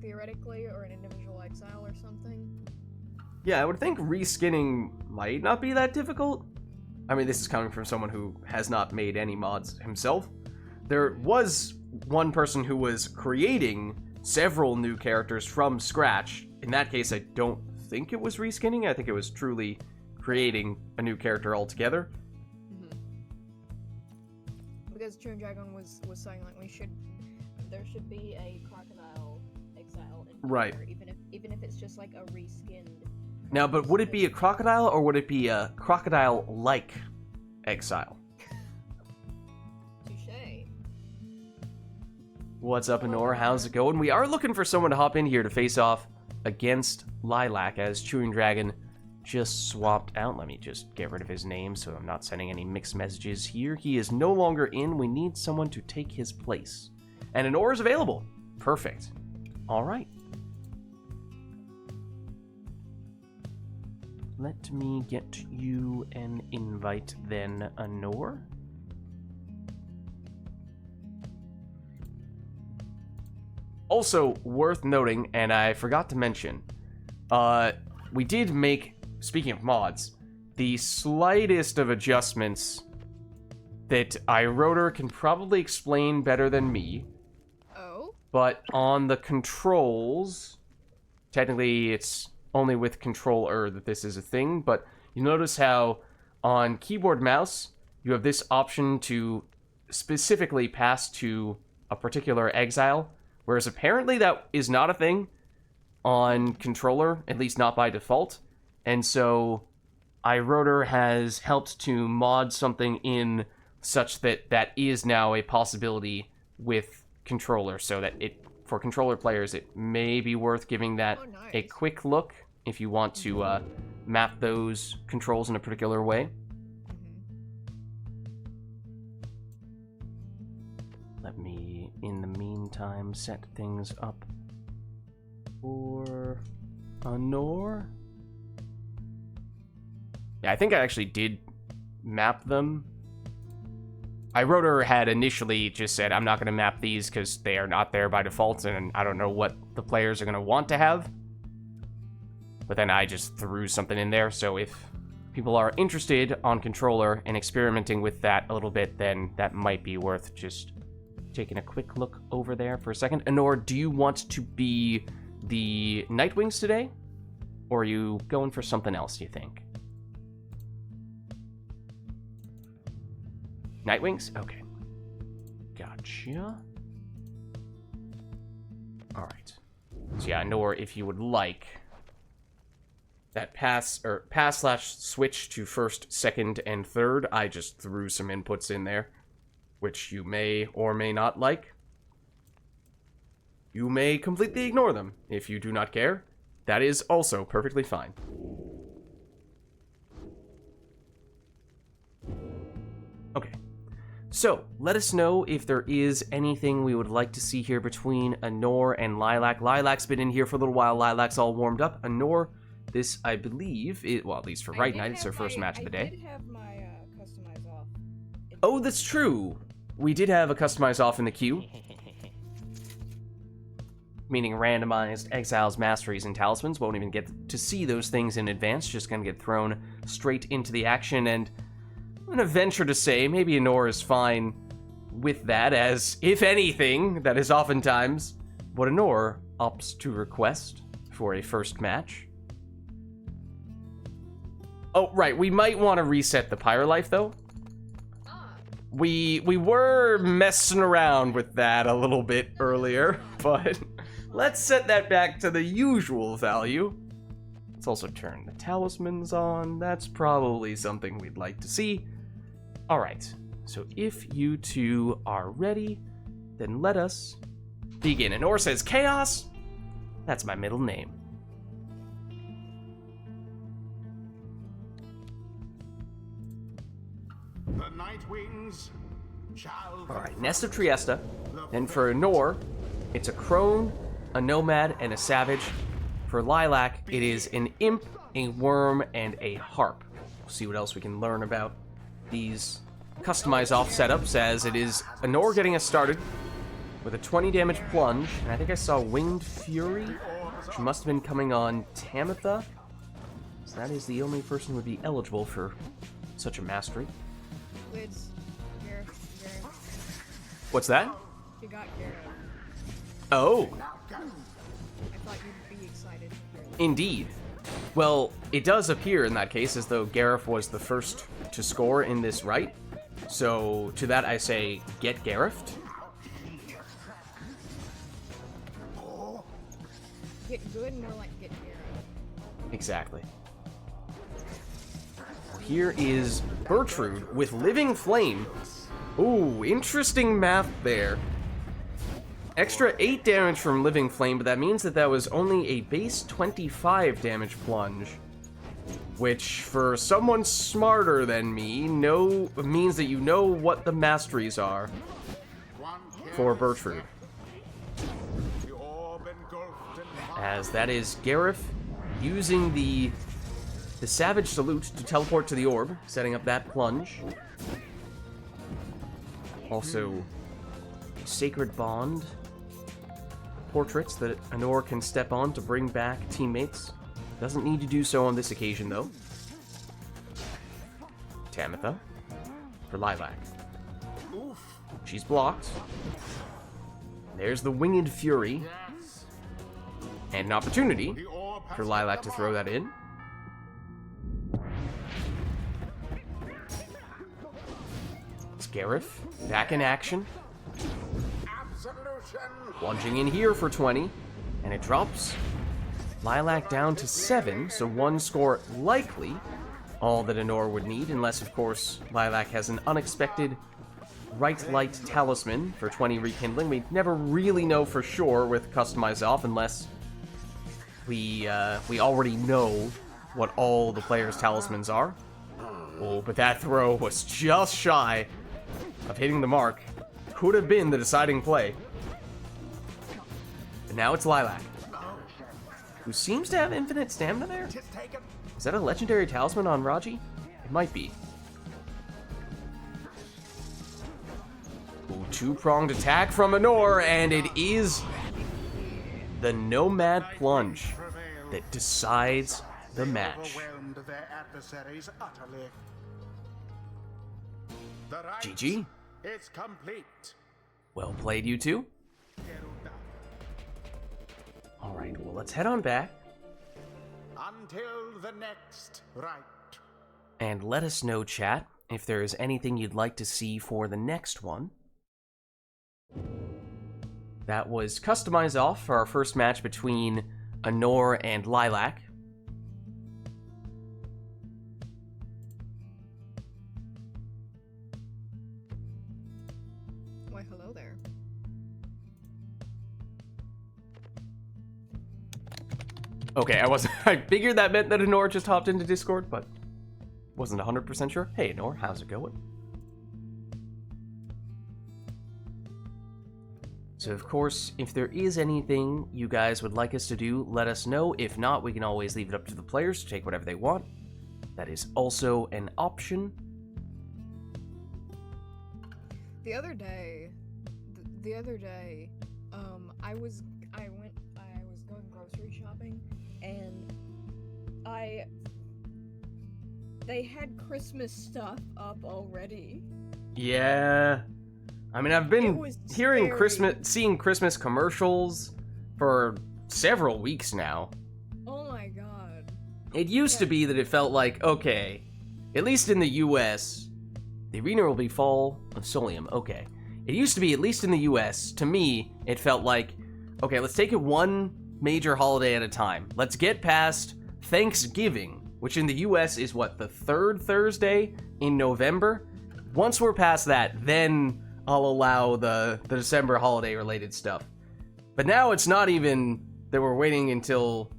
theoretically, or an individual exile or something. Yeah, I would think reskinning might not be that difficult. I mean, this is coming from someone who has not made any mods himself. There was one person who was creating several new characters from scratch. In that case, I don't think it was reskinning. I think it was truly creating a new character altogether. Mm-hmm. Because Chewing Dragon was saying, like, there should be a crocodile exile in Right. Pyre, even if it's just like a reskinned. Now, but would it be a crocodile, or would it be a crocodile-like exile? Touché. What's up, Honor? How's it going? We are looking for someone to hop in here to face off against Lilac, as Chewing Dragon just swapped out. Let me just get rid of his name so I'm not sending any mixed messages here. He is no longer in. We need someone to take his place. And Honor is available. Perfect. All right. Let me get you an invite then, Honor. Also, worth noting, and I forgot to mention, we did make, speaking of mods, the slightest of adjustments that iRotor can probably explain better than me. Oh? But on the controls, technically it's only with controller that this is a thing, but you notice how on keyboard mouse, you have this option to specifically pass to a particular exile, whereas apparently that is not a thing on controller, at least not by default. And so iRotor has helped to mod something in such that that is now a possibility with controller, so that it, for controller players, it may be worth giving that a quick look if you want to map those controls in a particular way. Let me, in the meantime, set things up for Honor. Yeah, I think I actually did map them. iRotor had initially just said, I'm not going to map these because they are not there by default, and I don't know what the players are going to want to have. But then I just threw something in there, so if people are interested on controller and experimenting with that a little bit, then that might be worth just taking a quick look over there for a second. Honor, do you want to be the Nightwings today? Or are you going for something else, do you think? Nightwings? Okay. Gotcha. Alright. So yeah, Honor, if you would like that pass/switch to first, second, and third, I just threw some inputs in there, which you may or may not like. You may completely ignore them if you do not care. That is also perfectly fine. Okay. So, let us know if there is anything we would like to see here between Honor and Lilac. Lilac's been in here for a little while. Lilac's all warmed up. Honor, this, I believe, well, at least for RITE NITE, it's our first match of the day. I did have my customize off. Oh, that's true. We did have a customize off in the queue. meaning randomized exiles, masteries, and talismans. Won't even get to see those things in advance, just gonna get thrown straight into the action, and I'm gonna venture to say maybe Anor is fine with that, as, if anything, that is oftentimes what Anor opts to request for a first match. Oh, right, we might want to reset the Pyre life, though. We were messing around with that a little bit earlier, but let's set that back to the usual value. Let's also turn the talismans on. That's probably something we'd like to see. All right, so if you two are ready, then let us begin. Anor says Chaos. That's my middle name. The Night Wings shall... Alright, Nest of Triesta. Then for Anor, it's a crone, a nomad, and a savage. For Lilac, it is an imp, a worm, and a harp. We'll see what else we can learn about these customize off setups, as it is Anor getting us started with a 20 damage plunge. And I think I saw Winged Fury, which must have been coming on Tamitha. So that is the only person who would be eligible for such a mastery. Lids. Gareth. What's that? You got Gareth. Oh, I thought you'd be excited to hear that. indeed. Well, it does appear in that case as though Gareth was the first to score in this rite. So to that I say, get Gareth. Get good, more like get Gareth. Exactly. Here is Bertrude with Living Flame. Ooh, interesting math there. Extra 8 damage from Living Flame, but that means that that was only a base 25 damage plunge. Which, for someone smarter than me, means that you know what the masteries are for Bertrude. The orb engulfed in fire. As that is Gareth using the Savage Salute to teleport to the orb, setting up that plunge. Also, Sacred Bond portraits that Anor can step on to bring back teammates. Doesn't need to do so on this occasion, though. Tamitha for Lilac. She's blocked. There's the Winged Fury. And an opportunity The orb has for Lilac to throw that in. It's Gareth back in action. absolution. Plunging in here for 20. And it drops Lilac down to 7, so 1 score likely. All that Anor would need, unless, of course, Lilac has an unexpected Rite Light Talisman for 20 rekindling. We never really know for sure with Customize Off, unless we already know what all the players' talismans are. Oh, but that throw was just shy of hitting the mark. Could have been the deciding play. And now it's Lilac, who seems to have infinite stamina there. Tis taken. Is that a legendary talisman on Raji? It might be. Ooh, two-pronged attack from Anor, and it is the Nomad Plunge that decides the match. Overwhelmed their adversaries utterly. The rite GG. is complete. Well played, you two. Alright, well, let's head on back Until the next rite. and let us know, chat, if there is anything you'd like to see for the next one. That was Customize Off for our first match between Anor and Lilac. Why, hello there. Okay, I figured that meant that Anor just hopped into Discord, but wasn't 100% sure. Hey Anor, how's it going? So of course, if there is anything you guys would like us to do, let us know. If not, we can always leave it up to the players to take whatever they want. That is also an option. The other day, I went going grocery shopping, and they had Christmas stuff up already. Yeah. I mean, I've been seeing Christmas commercials for several weeks now. Oh my god. It used to be that it felt like, okay, at least in the US, the arena will be fall of Solium, okay. It used to be, at least in the US, to me, it felt like, okay, let's take it one major holiday at a time. Let's get past Thanksgiving, which in the US is what, the third Thursday in November? Once we're past that, then I'll allow the December holiday related stuff. But now it's not even that we're waiting until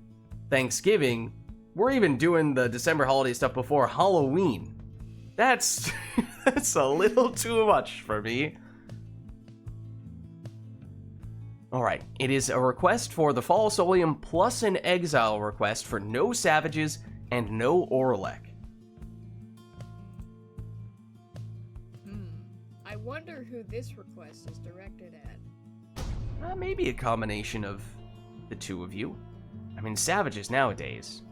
Thanksgiving. We're even doing the December holiday stuff before Halloween. That's a little too much for me. Alright, it is a request for the Fall Solium plus an exile request for no Savages and no Orlek. I wonder who this request is directed at. Maybe a combination of the two of you. I mean, Savages nowadays.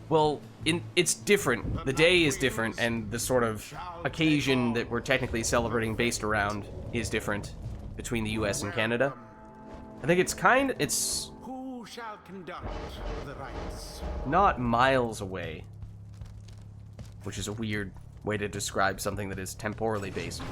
Well, it's different. The day is different, and the sort of occasion that we're technically celebrating based around is different between the US and Canada. I think it's Who shall conduct the rites? not miles away, which is a weird way to describe something that is temporally based.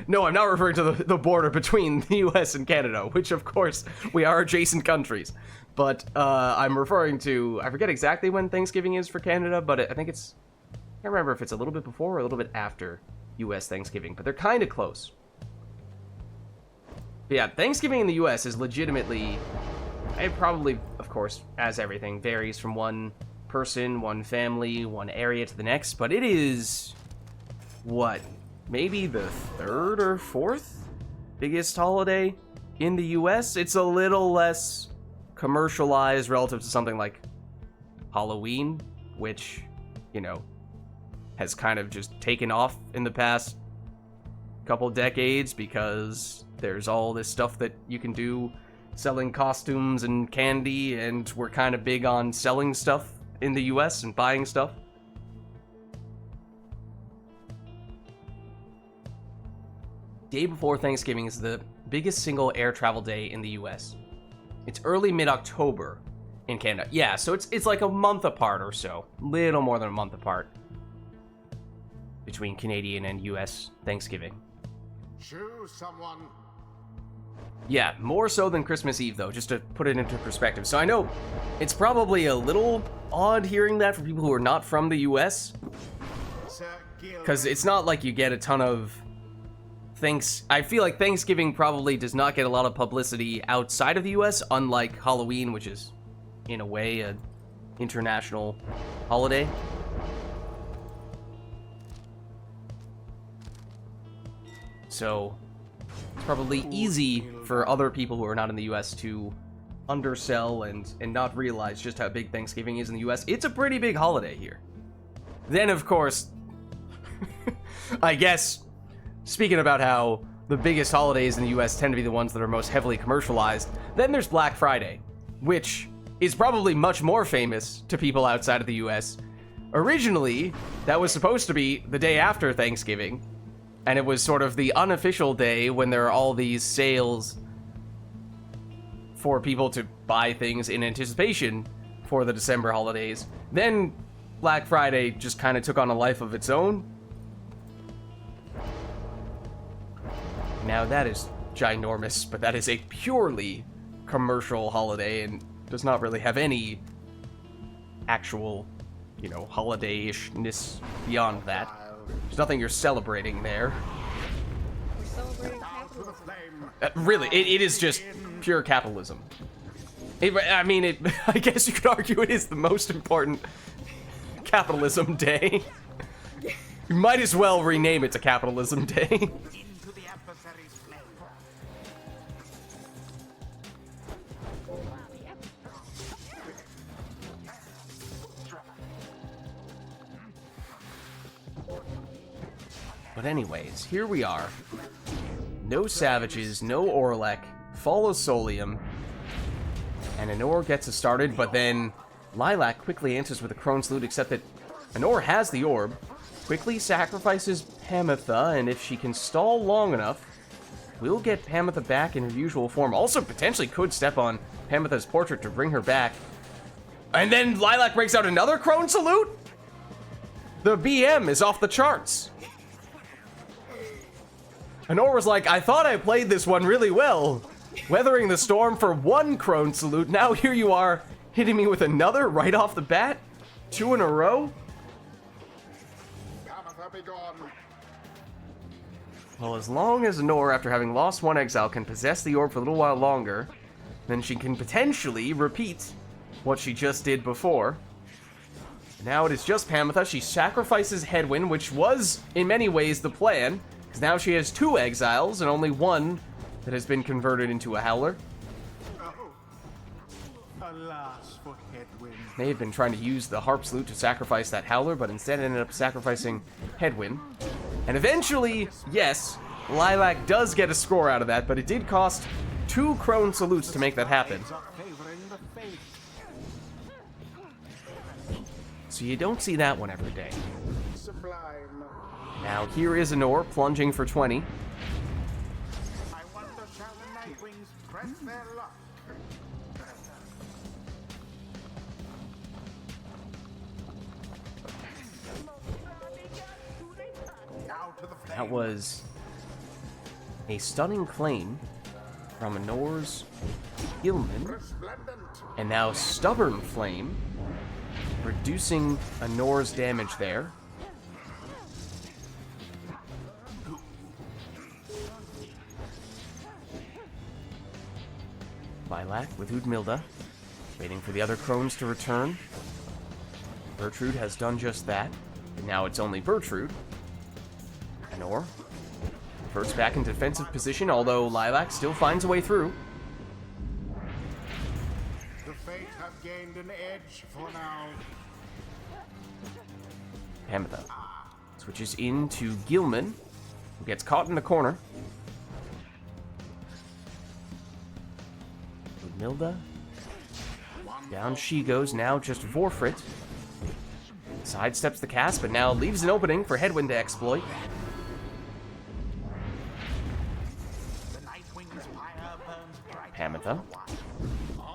No, I'm not referring to the border between the US and Canada, which of course we are adjacent countries. But I'm referring to, I forget exactly when Thanksgiving is for Canada, but I think it's, I can't remember if it's a little bit before or a little bit after US Thanksgiving, but they're kind of close. But yeah, Thanksgiving in the US is legitimately, it probably, of course, as everything, varies from one person, one family, one area to the next, but it is, what, maybe the third or fourth biggest holiday in the US? It's a little less commercialized relative to something like Halloween, which, you know, has kind of just taken off in the past couple decades because there's all this stuff that you can do selling costumes and candy, and we're kind of big on selling stuff in the US and buying stuff. Day before Thanksgiving is the biggest single air travel day in the US. It's early mid-October in Canada. Yeah, so it's like a month apart or so. Little more than a month apart between Canadian and US Thanksgiving. Choose someone. Yeah, more so than Christmas Eve, though, just to put it into perspective. So I know it's probably a little odd hearing that for people who are not from the US, because it's not like you get a ton of I feel like Thanksgiving probably does not get a lot of publicity outside of the US, unlike Halloween, which is, in a way, an international holiday. So it's probably easy for other people who are not in the US to undersell and not realize just how big Thanksgiving is in the US. It's a pretty big holiday here. Then, of course, I guess, speaking about how the biggest holidays in the US tend to be the ones that are most heavily commercialized, then there's Black Friday, which is probably much more famous to people outside of the US. Originally, that was supposed to be the day after Thanksgiving, and it was sort of the unofficial day when there are all these sales for people to buy things in anticipation for the December holidays. Then Black Friday just kind of took on a life of its own. Now that is ginormous, but that is a purely commercial holiday and does not really have any actual, you know, holiday-ishness beyond that. There's nothing you're celebrating there. We're celebrating capitalism. Really, it is just pure capitalism. I guess you could argue it is the most important capitalism day. You might as well rename it to Capitalism Day. Into the adversary's flame. But anyways, here we are. No Savages, no Orlek, Fall of Solium, and Anor gets us started, but then Lilac quickly answers with a Crone Salute, except that Anor has the orb, quickly sacrifices Pamitha, and if she can stall long enough, we'll get Pamitha back in her usual form. Also, potentially could step on Pamitha's portrait to bring her back. And then Lilac breaks out another Crone Salute? The BM is off the charts. Anor was like, I thought I played this one really well, weathering the storm for one Crone Salute. Now here you are, hitting me with another right off the bat? 2 in a row? Well, as long as Anor, after having lost one exile, can possess the orb for a little while longer, then she can potentially repeat what she just did before. Now it is just Pamitha. She sacrifices Headwind, which was, in many ways, the plan, because now she has 2 exiles and only one that has been converted into a Howler. Alas for Headwind. May have been trying to use the Harp Salute to sacrifice that Howler, but instead ended up sacrificing Headwind. And eventually, yes, Lilac does get a score out of that, but it did cost 2 Crone Salutes to make that happen. So you don't see that one every day. Sublime. Now here is Anor plunging for 20. I wonder shall the Nightwings press their luck? Now to the flame. That was a stunning claim from Anor's Gilman. Resplendent. And now Stubborn Flame, reducing Anor's damage there. Lilac with Udmilda, waiting for the other Crones to return. Bertrude has done just that, and now it's only Bertrude. Anor reverts back into defensive position, although Lilac still finds a way through. The Fate have gained an edge for now. Pamitha switches into Gilman, who gets caught in the corner. Milda. Down she goes, now just Vorfrit. Sidesteps the cast, but now leaves an opening for Headwind to exploit. Pamitha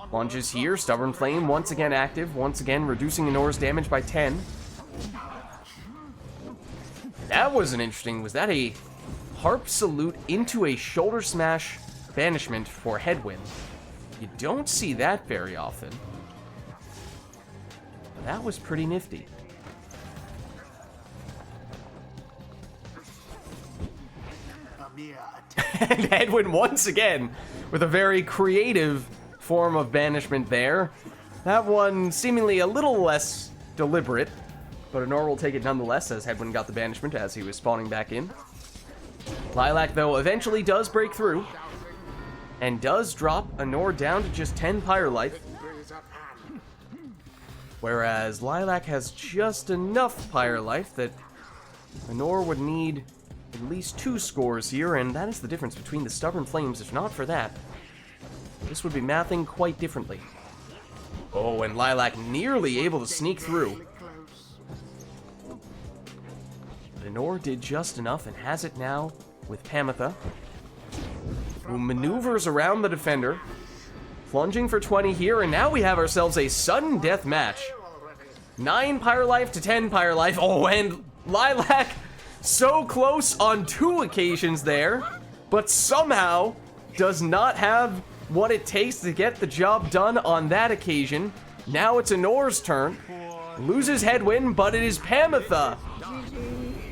plunges here, Stubborn Flame once again active, once again reducing Anor's damage by 10. That was an interesting, was that a Harp Salute into a Shoulder Smash banishment for Headwind? You don't see that very often. That was pretty nifty. And Headwind once again with a very creative form of banishment there. That one seemingly a little less deliberate, but Anor will take it nonetheless as Headwind got the banishment as he was spawning back in. Lilac, though, eventually does break through and does drop Anor down to just 10 Pyre life. Whereas Lilac has just enough Pyre life that Anor would need at least 2 scores here, and that is the difference between the Stubborn Flames. If not for that, this would be mathing quite differently. Oh, and Lilac nearly able to sneak through. Anor did just enough and has it now with Pamitha, who maneuvers around the defender, plunging for 20 here, and now we have ourselves a sudden death match. 9 Pyre life to 10 Pyre life. Oh, and Lilac so close on 2 occasions there, but somehow does not have what it takes to get the job done on that occasion. Now it's Anor's turn. Loses Headwind, but it is Pamitha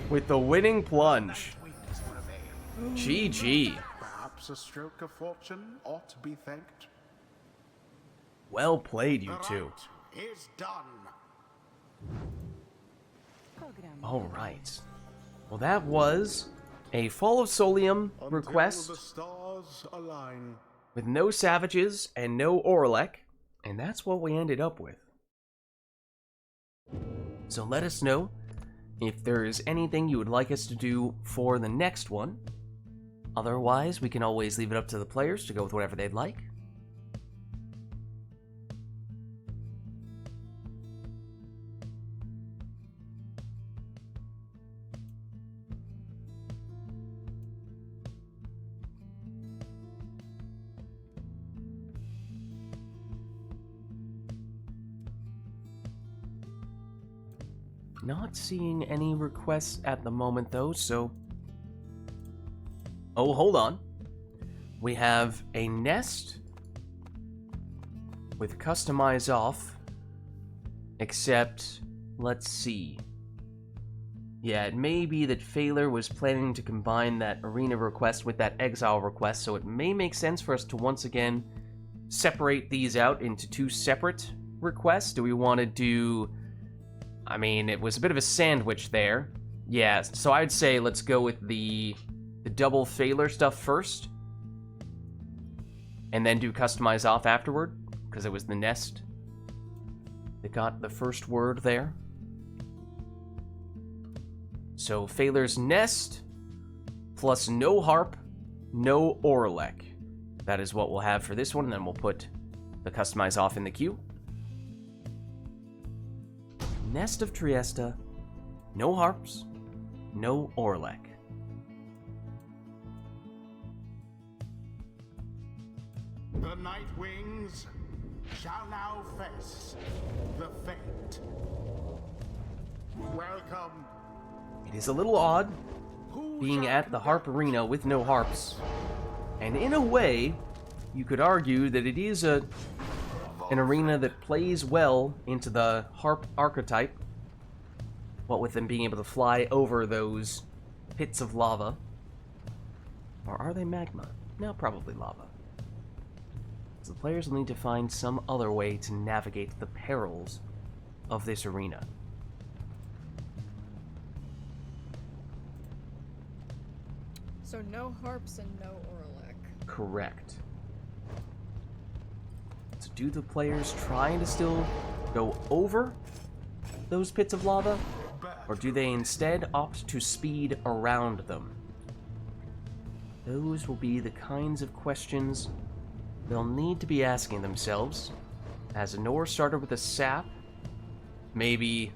with the winning plunge. GG. Perhaps a stroke of fortune ought to be thanked. Well played, you two. Is done. All right. Well, that was a Fall of Solium request Until the stars align. with no Savages and no Orlek, and that's what we ended up with. So let us know if there is anything you would like us to do for the next one. Otherwise, we can always leave it up to the players to go with whatever they'd like. Not seeing any requests at the moment, though, so... Oh, hold on. We have a nest with customize off, except, let's see. Yeah, it may be that Phaler was planning to combine that arena request with that exile request, so it may make sense for us to once again separate these out into two separate requests. Do we want to do... I mean, it was a bit of a sandwich there. Yeah, so I'd say let's go with the double Phaler stuff first, and then do customize off afterward, because it was the nest that got the first word there. So Phaler's nest plus no harp, no Orlek. That is what we'll have for this one, and then we'll put the customize off in the queue. Nest of Triesta, no harps, no Orlek. The Night Wings shall now face the fate. Welcome. It is a little odd being at the harp arena with no harps. And in a way, you could argue that it is an arena that plays well into the harp archetype. What with them being able to fly over those pits of lava. Or are they magma? No, probably lava. So the players will need to find some other way to navigate the perils of this arena. So no harps and no Orlek. Correct. So do the players try to still go over those pits of lava? Or do they instead opt to speed around them? Those will be the kinds of questions they'll need to be asking themselves. As Anor started with a sap, maybe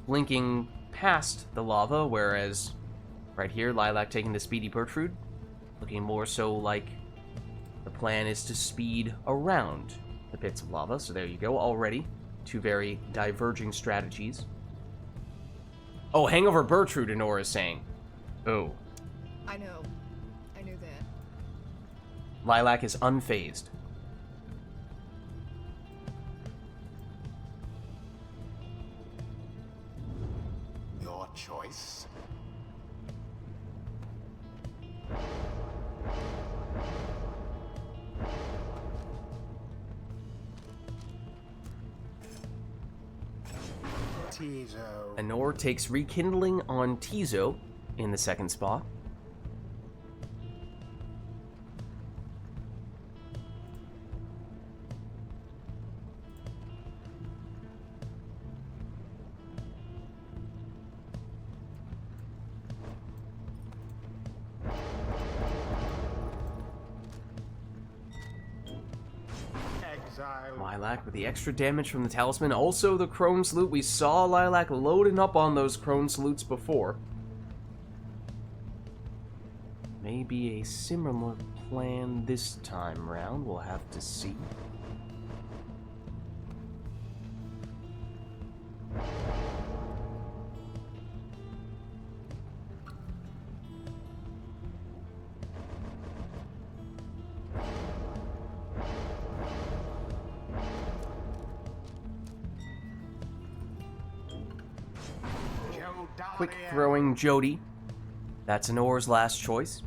blinking past the lava, whereas right here, Lilac taking the speedy Bertrude, looking more so like the plan is to speed around the pits of lava. So there you go, already. Two very diverging strategies. Oh, Hangover Bertrude, Anor is saying. Oh. I know. I knew that. Lilac is unfazed. Your choice. Tizo. Anor takes Rekindling on Tizo in the second spot. Lilac with the extra damage from the talisman. Also the Crone Salute. We saw Lilac loading up on those Crone Salutes before. Maybe a similar plan this time round. We'll have to see. Quick throwing Jody. That's Anor's last choice.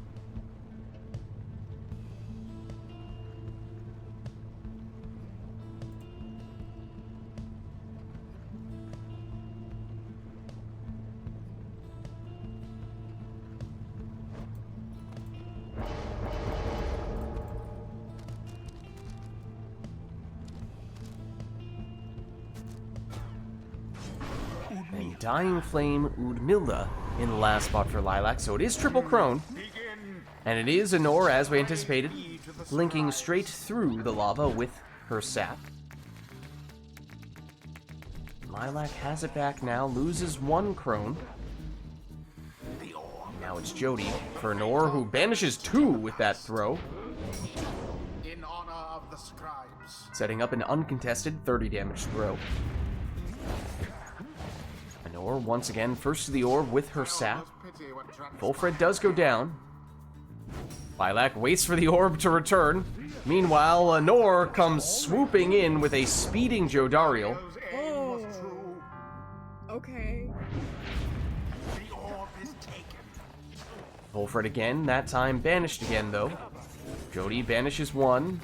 And Dying Flame Udmilda in the last spot for Lilac, so it is triple Crone. Begin And it is Anor, as we anticipated, linking straight through the lava with her sap. Lilac has it back now, loses one crone. Now it's Jody for Anor, who banishes 2 with that throw. In honor of the scribes. Setting up an uncontested 30 damage throw. Anor, once again, first to the orb with her sap. Volfred does go down. Lilac waits for the orb to return. Meanwhile, Anor comes swooping in with a speeding Jodariel. Oh. Okay. The orb is taken. Volfred again, that time banished again though. Jody banishes 1.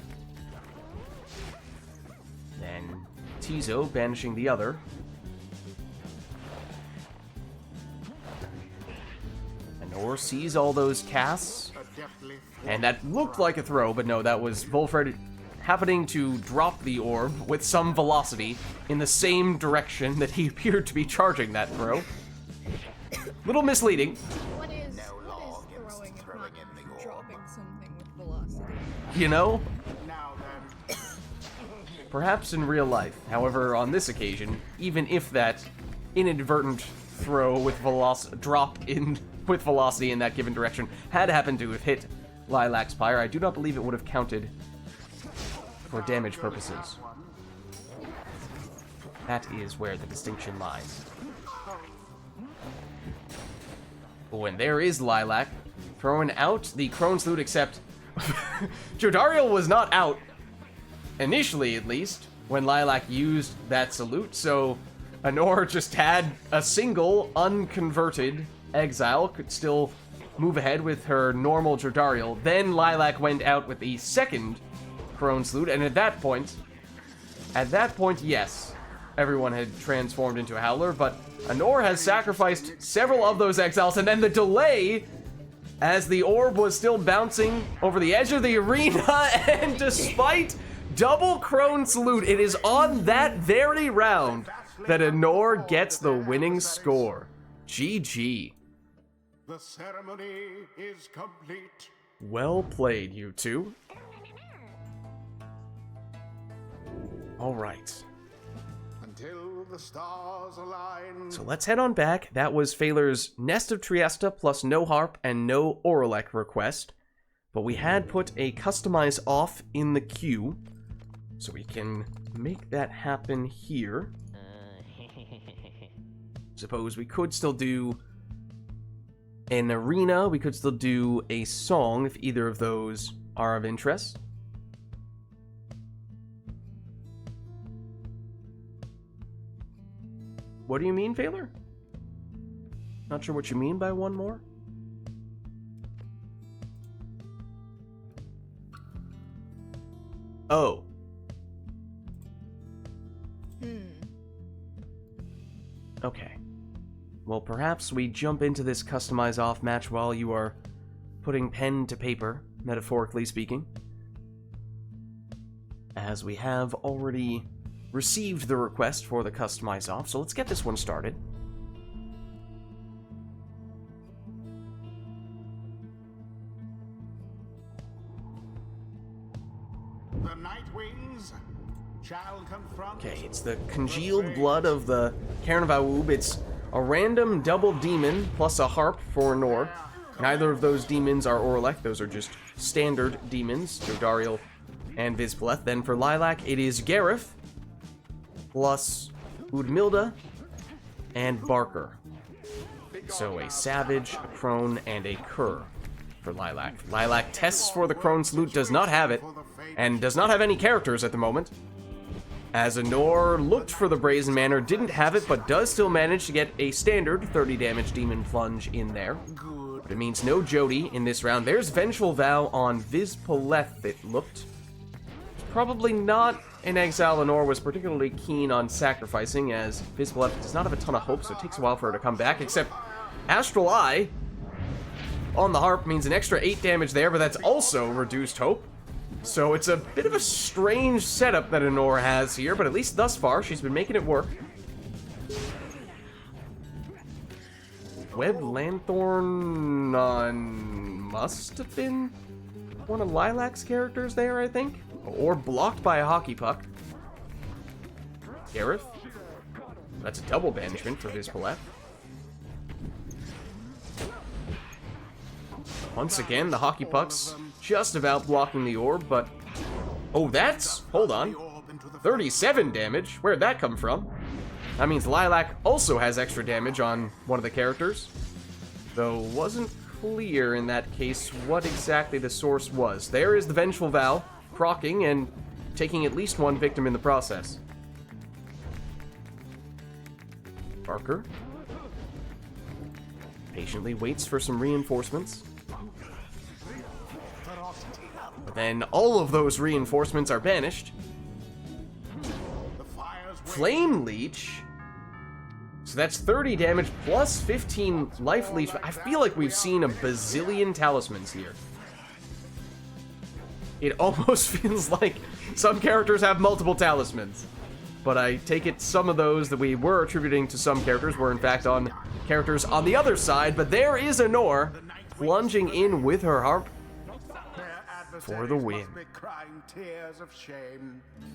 Then Tizo banishing the other. Anor sees all those casts. And that looked like a throw, but no, that was Volfred happening to drop the orb with some velocity in the same direction that he appeared to be charging that throw. Little misleading. What is throwing if not dropping something with velocity? You know? Now then. Perhaps in real life. However, on this occasion, even if that inadvertent throw with drop in with velocity in that given direction had happened to have hit Lilac's Pyre, I do not believe it would have counted for damage purposes. That is where the distinction lies. Oh, and there is Lilac throwing out the Crone's Loot, except Jodariel was not out, initially at least, when Lilac used that salute, so Anor just had a single unconverted exile, could still move ahead with her normal Jodariel. Then Lilac went out with the second Crone's Loot, and at that point, yes, everyone had transformed into a Howler, but Anor has sacrificed several of those exiles, and then the delay as the orb was still bouncing over the edge of the arena, and despite double Crone's Loot, it is on that very round that Anor gets the winning score. GG. The ceremony is complete. Well played, you two. All right. Until the stars align. So let's head on back. That was Phaler's Nest of Triesta plus no harp and no Oralek request. But we had put a customize off in the queue, so we can make that happen here. Suppose we could still do an arena, we could still do a song if either of those are of interest. What do you mean, Phaler? Not sure what you mean by one more. Oh. Okay. Well, perhaps we jump into this customize off match while you are putting pen to paper, metaphorically speaking, as we have already received the request for the customize off, so let's get this one started. The Night Wings shall confront. Okay, it's the congealed blood of the Cairn of Aoub. It's a random double demon plus a harp for Anor. Neither of those demons are Oralek, those are just standard demons, Jodariel and Vizpleth. Then for Lilac, it is Gareth plus Udmilda and Barker. So a Savage, a Crone, and a Cur for Lilac. Lilac tests for the Crone's Loot, does not have it, and does not have any characters at the moment. As Anor looked for the Brazen Manor, didn't have it, but does still manage to get a standard 30 damage Demon Plunge in there. But it means no Jody in this round. There's Vengeful Vow on Vizpleth, it looked. Probably not an exile Anor was particularly keen on sacrificing, as Vizpleth does not have a ton of hope, so it takes a while for her to come back, except Astral Eye on the harp means an extra 8 damage there, but that's also reduced hope. So it's a bit of a strange setup that Anor has here, but at least thus far, she's been making it work. Web Lanthorn on must have been one of Lilac's characters there, I think? Or blocked by a hockey puck. Gareth. That's a double banishment for Vispaleth. Once again, the hockey puck's just about blocking the orb, but... Oh, that's... Hold on. 37 damage? Where'd that come from? That means Lilac also has extra damage on one of the characters. Though wasn't clear in that case what exactly the source was. There is the Vengeful Vow, proccing and taking at least one victim in the process. Barker patiently waits for some reinforcements. But then all of those reinforcements are banished. Flame Leech? So that's 30 damage plus 15 life leech. I feel like we've seen a bazillion talismans here. It almost feels like some characters have multiple talismans. But I take it some of those that we were attributing to some characters were in fact on characters on the other side. But there is Anor plunging in with her harp for the win.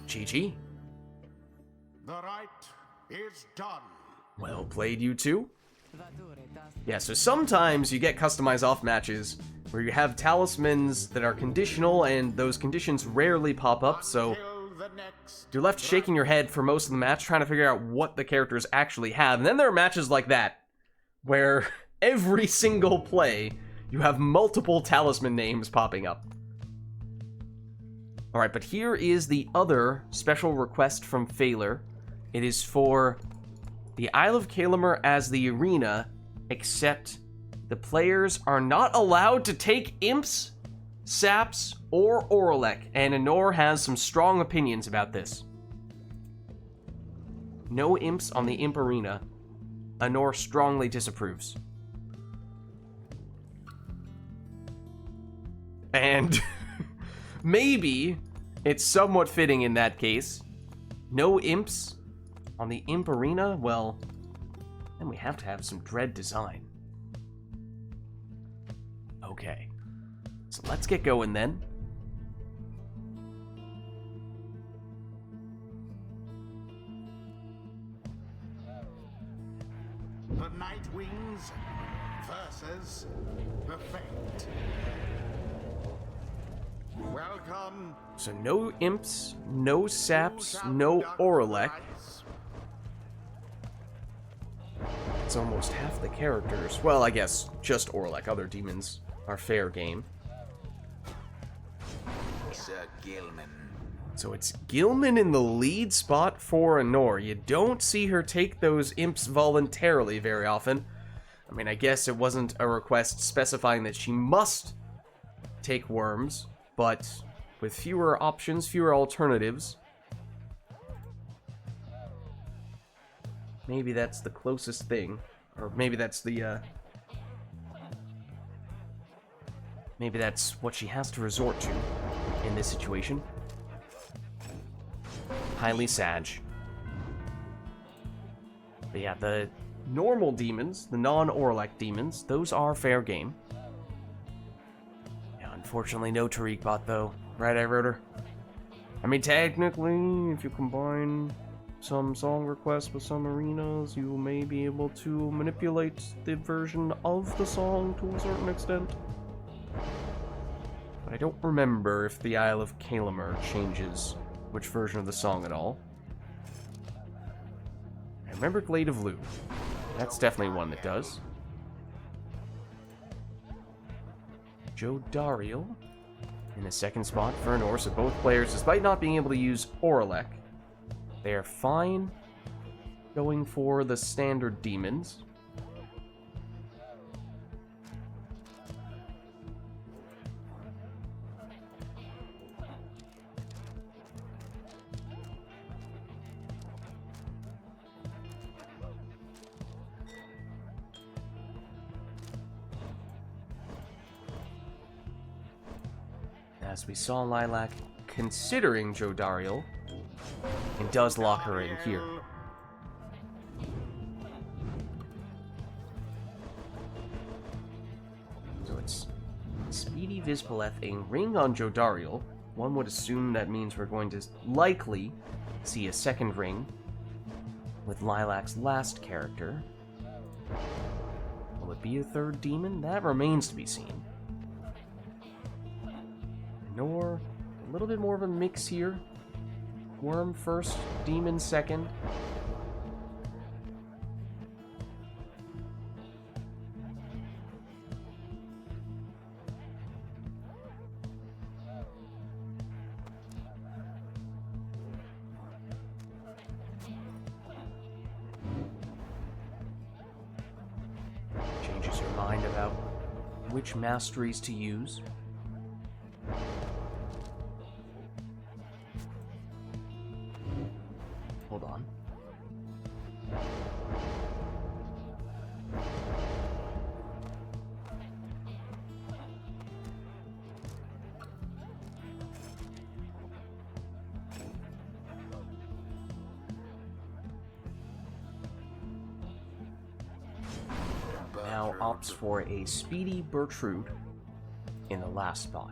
GG. The rite is done. Well played, you two. Yeah, so sometimes you get customized off matches where you have talismans that are conditional and those conditions rarely pop up, so you're left shaking your head for most of the match trying to figure out what the characters actually have. And then there are matches like that where every single play you have multiple talisman names popping up. Alright, but here is the other special request from Phaler. It is for the Isle of Kalamer as the arena, except the players are not allowed to take imps, saps, or Oralek, and Anor has some strong opinions about this. No imps on the imp arena. Anor strongly disapproves. And maybe it's somewhat fitting in that case. No imps on the imp arena? Well, then we have to have some dread design. Okay. So let's get going then. The Night Wings versus the Fate. Welcome. So no imps, no saps, no Oralek. It's almost half the characters. Well, I guess just Oralek. Other demons are fair game. Sir Gilman. So it's Gilman in the lead spot for Anor. You don't see her take those imps voluntarily very often. I mean, I guess it wasn't a request specifying that she must take worms, but with fewer options, fewer alternatives, maybe that's the closest thing. Or maybe that's the, maybe that's what she has to resort to in this situation. Highly Sag. But yeah, the normal demons, the non-Oralek demons, those are fair game. Yeah, unfortunately no Tariq bot though. Right, I wrote her. I mean, technically, if you combine some song requests with some arenas, you may be able to manipulate the version of the song to a certain extent. But I don't remember if the Isle of Kalamer changes which version of the song at all. I remember Glade of Lu. That's definitely one that does. Joe Dariel in the second spot for Anor, so both players, despite not being able to use Oralek, they are fine going for the standard demons. As we saw Lilac considering Joe Dariel, and does lock her in here. So it's Speedy Vispaleth, a ring on Jodariel. One would assume that means we're going to likely see a second ring with Lilac's last character. Will it be a third demon? That remains to be seen. Nor a little bit more of a mix here. Worm first, demon second. Changes your mind about which masteries to use. Hold on. Now opts for a speedy Bertrude in the last spot.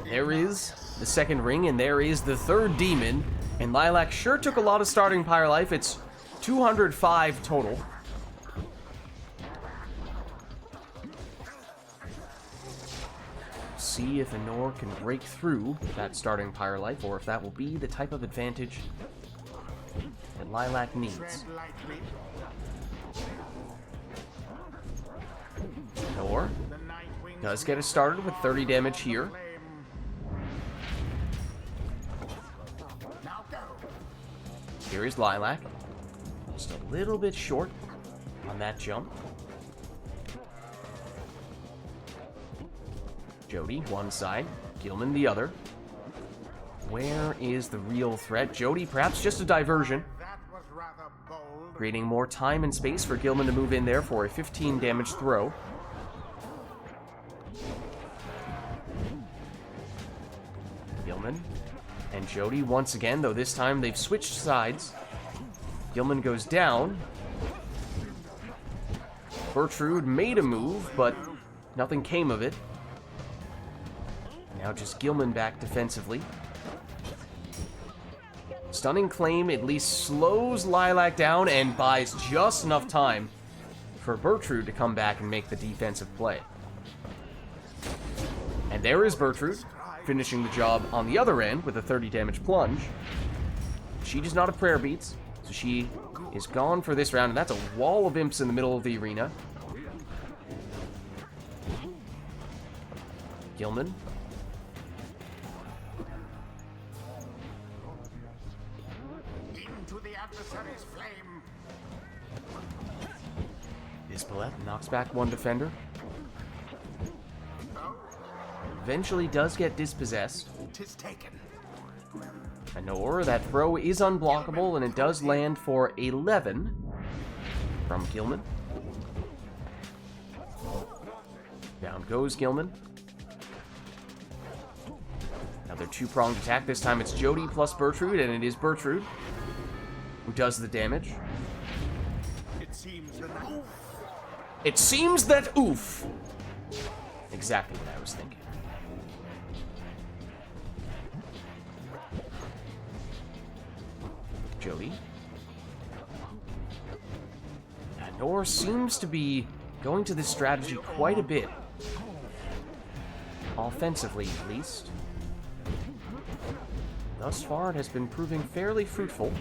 There is the second ring, and there is the third demon. And Lilac sure took a lot of starting Pyre life. It's 205 total. See if Anor can break through that starting Pyre life, or if that will be the type of advantage that Lilac needs. Anor does get us started with 30 damage here. Here is Lilac. Just a little bit short on that jump. Jody, one side. Gilman, the other. Where is the real threat? Jody, perhaps just a diversion. Creating more time and space for Gilman to move in there for a 15 damage throw. Gilman and Jody once again, though this time they've switched sides. Gilman goes down. Bertrude made a move, but nothing came of it. Now just Gilman back defensively. Stunning Claim at least slows Lilac down and buys just enough time for Bertrude to come back and make the defensive play. And there is Bertrude, finishing the job on the other end with a 30 damage plunge. She does not have prayer beats, so she is gone for this round, and that's a wall of imps in the middle of the arena. Gilman. Into the adversary's flame. Vispaleth knocks back one defender. Eventually does get dispossessed. 'Tis taken. Anor, that throw is unblockable, and it does land for 11 from Gilman. Down goes Gilman. Another two-pronged attack. This time it's Jody plus Bertrude, and it is Bertrude who does the damage. It seems that oof. Exactly what I was thinking. Jody. Anor seems to be going to this strategy quite a bit. Offensively, at least. Thus far, it has been proving fairly fruitful.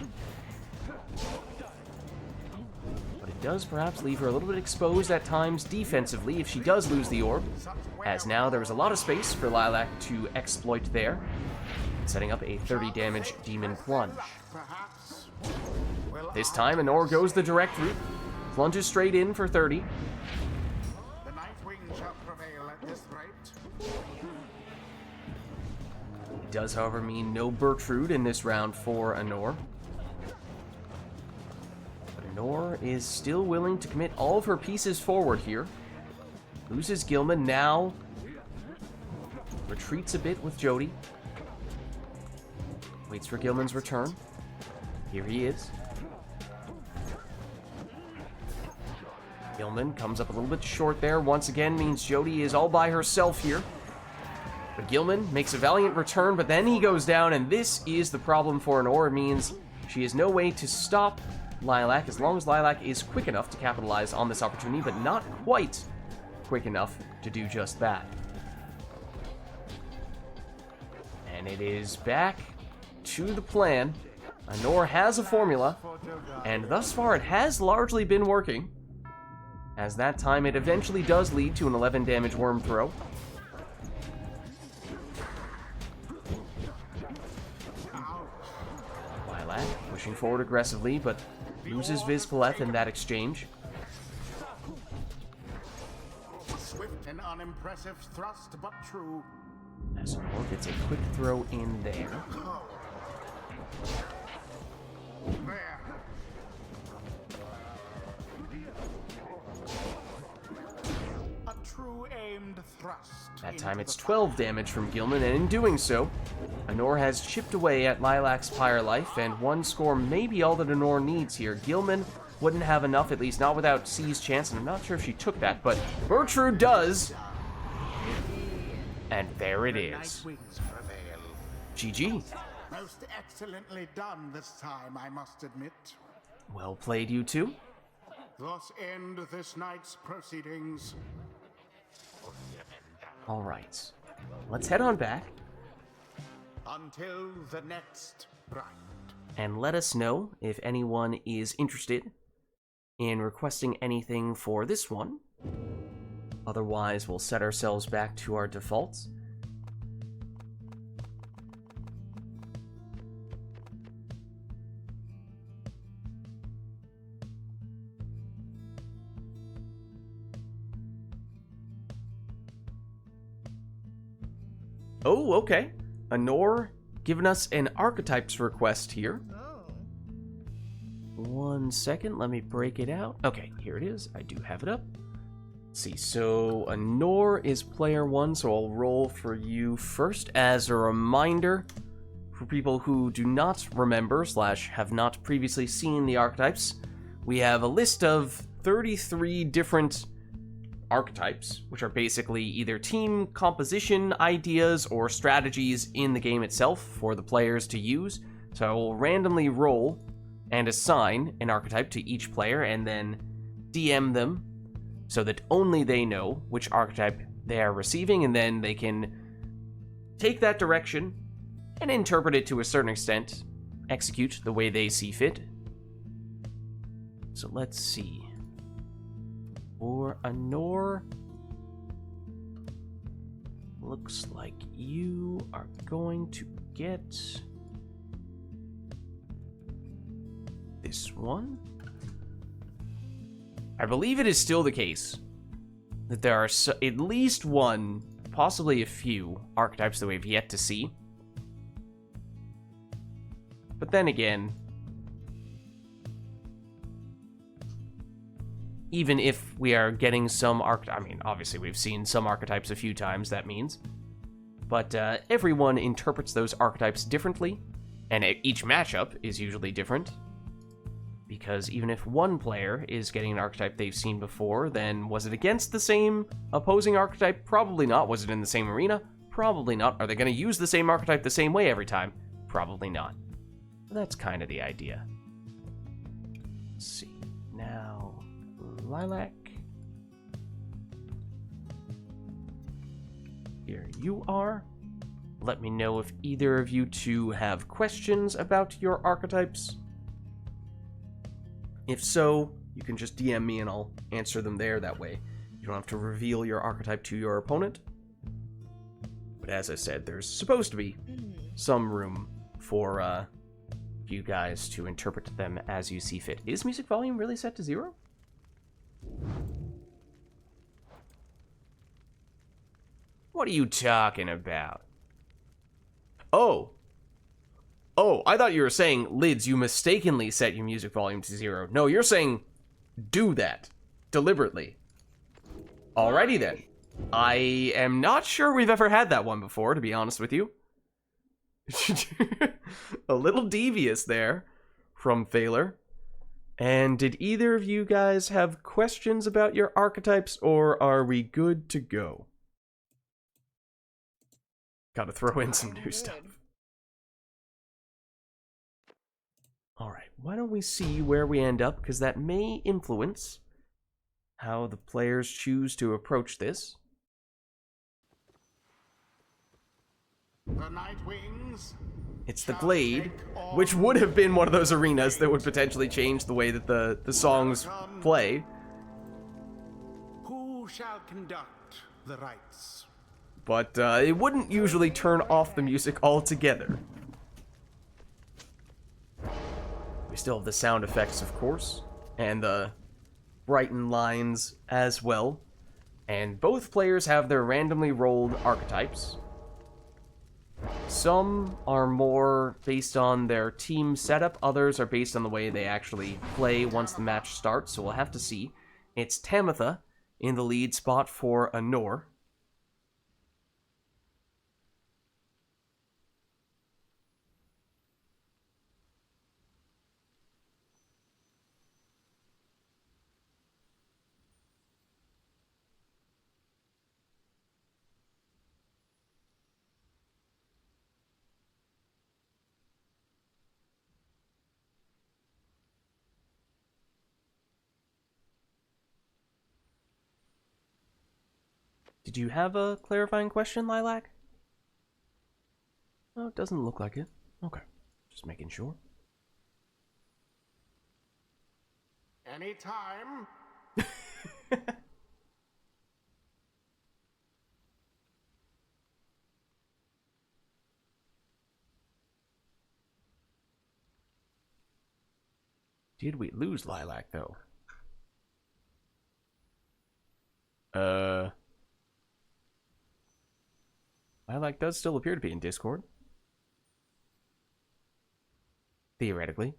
But it does perhaps leave her a little bit exposed at times defensively if she does lose the orb, as now there is a lot of space for Lilac to exploit there, setting up a 30 damage demon plunge. This time, Anor goes the direct route, plunges straight in for 30. The Nightwing shall prevail at this rate. It does, however, mean no Bertrude in this round for Anor. But Nor is still willing to commit all of her pieces forward here. Loses Gilman, now retreats a bit with Jody. Waits for Gilman's return. Here he is. Gilman comes up a little bit short there. Once again means Jody is all by herself here. But Gilman makes a valiant return, but then he goes down, and this is the problem for Honor. It means she has no way to stop Lilac as long as Lilac is quick enough to capitalize on this opportunity, but not quite quick enough to do just that. And it is back to the plan. Honor has a formula, and thus far it has largely been working. As that time it eventually does lead to an 11 damage worm throw. Lilac pushing forward aggressively, but loses Vizpaleth in that exchange. Swift and unimpressive thrust, but true. As Honor gets a quick throw in there. There. A true aimed thrust. That time it's 12 damage from Gilman, and in doing so, Honor has chipped away at Lilac's Pyre life, and one score may be all that Honor needs here. Gilman wouldn't have enough, at least not without C's chance, and I'm not sure if she took that, but Gertrude does. And there it is. Wings prevail. GG. Most excellently done this time, I must admit. Well played, you two. Thus end this night's proceedings. All right. Let's head on back Until the next rite. and let us know if anyone is interested in requesting anything for this one. Otherwise, we'll set ourselves back to our defaults. Oh, okay. Honor giving us an archetypes request here. Oh. 1 second, let me break it out. Okay, here it is. I do have it up. Let's see, so Honor is player 1, so I'll roll for you first. As a reminder, for people who do not remember / have not previously seen the archetypes, we have a list of 33 different archetypes, which are basically either team composition ideas or strategies in the game itself for the players to use. So I will randomly roll and assign an archetype to each player and then DM them so that only they know which archetype they are receiving, and then they can take that direction and interpret it to a certain extent, execute the way they see fit. So let's see. For Honor, looks like you are going to get this one. I believe it is still the case that there are at least one, possibly a few, archetypes that we've yet to see. But then again, even if we are getting some I mean, obviously we've seen some archetypes a few times, that means. But everyone interprets those archetypes differently, and each matchup is usually different. Because even if one player is getting an archetype they've seen before, then was it against the same opposing archetype? Probably not. Was it in the same arena? Probably not. Are they going to use the same archetype the same way every time? Probably not. That's kind of the idea. Let's see. Now, Lilac. Here you are. Let me know if either of you two have questions about your archetypes. If so, you can just DM me and I'll answer them there. That way you don't have to reveal your archetype to your opponent. But as I said, there's supposed to be some room for you guys to interpret them as you see fit. Is music volume really set to 0? What are you talking about? Oh. Oh, I thought you were saying, Lids, you mistakenly set your music volume to 0. No, you're saying do that deliberately. Alrighty then. I am not sure we've ever had that one before, to be honest with you. A little devious there from Phaler. And did either of you guys have questions about your archetypes, or are we good to go? Gotta throw in some new stuff. Alright, why don't we see where we end up, because that may influence how the players choose to approach this. The Night Wings. It's the Glade, which would have been one of those arenas that would potentially change the way that the songs play. Who shall conduct the rites? But it wouldn't usually turn off the music altogether. We still have the sound effects, of course, and the Brighton lines as well. And both players have their randomly rolled archetypes. Some are more based on their team setup, others are based on the way they actually play once the match starts, so we'll have to see. It's Tamitha in the lead spot for Anor. Did you have a clarifying question, Lilac? Oh, it doesn't look like it. Okay, just making sure. Anytime. Did we lose Lilac, though? Lilac does still appear to be in Discord. Theoretically.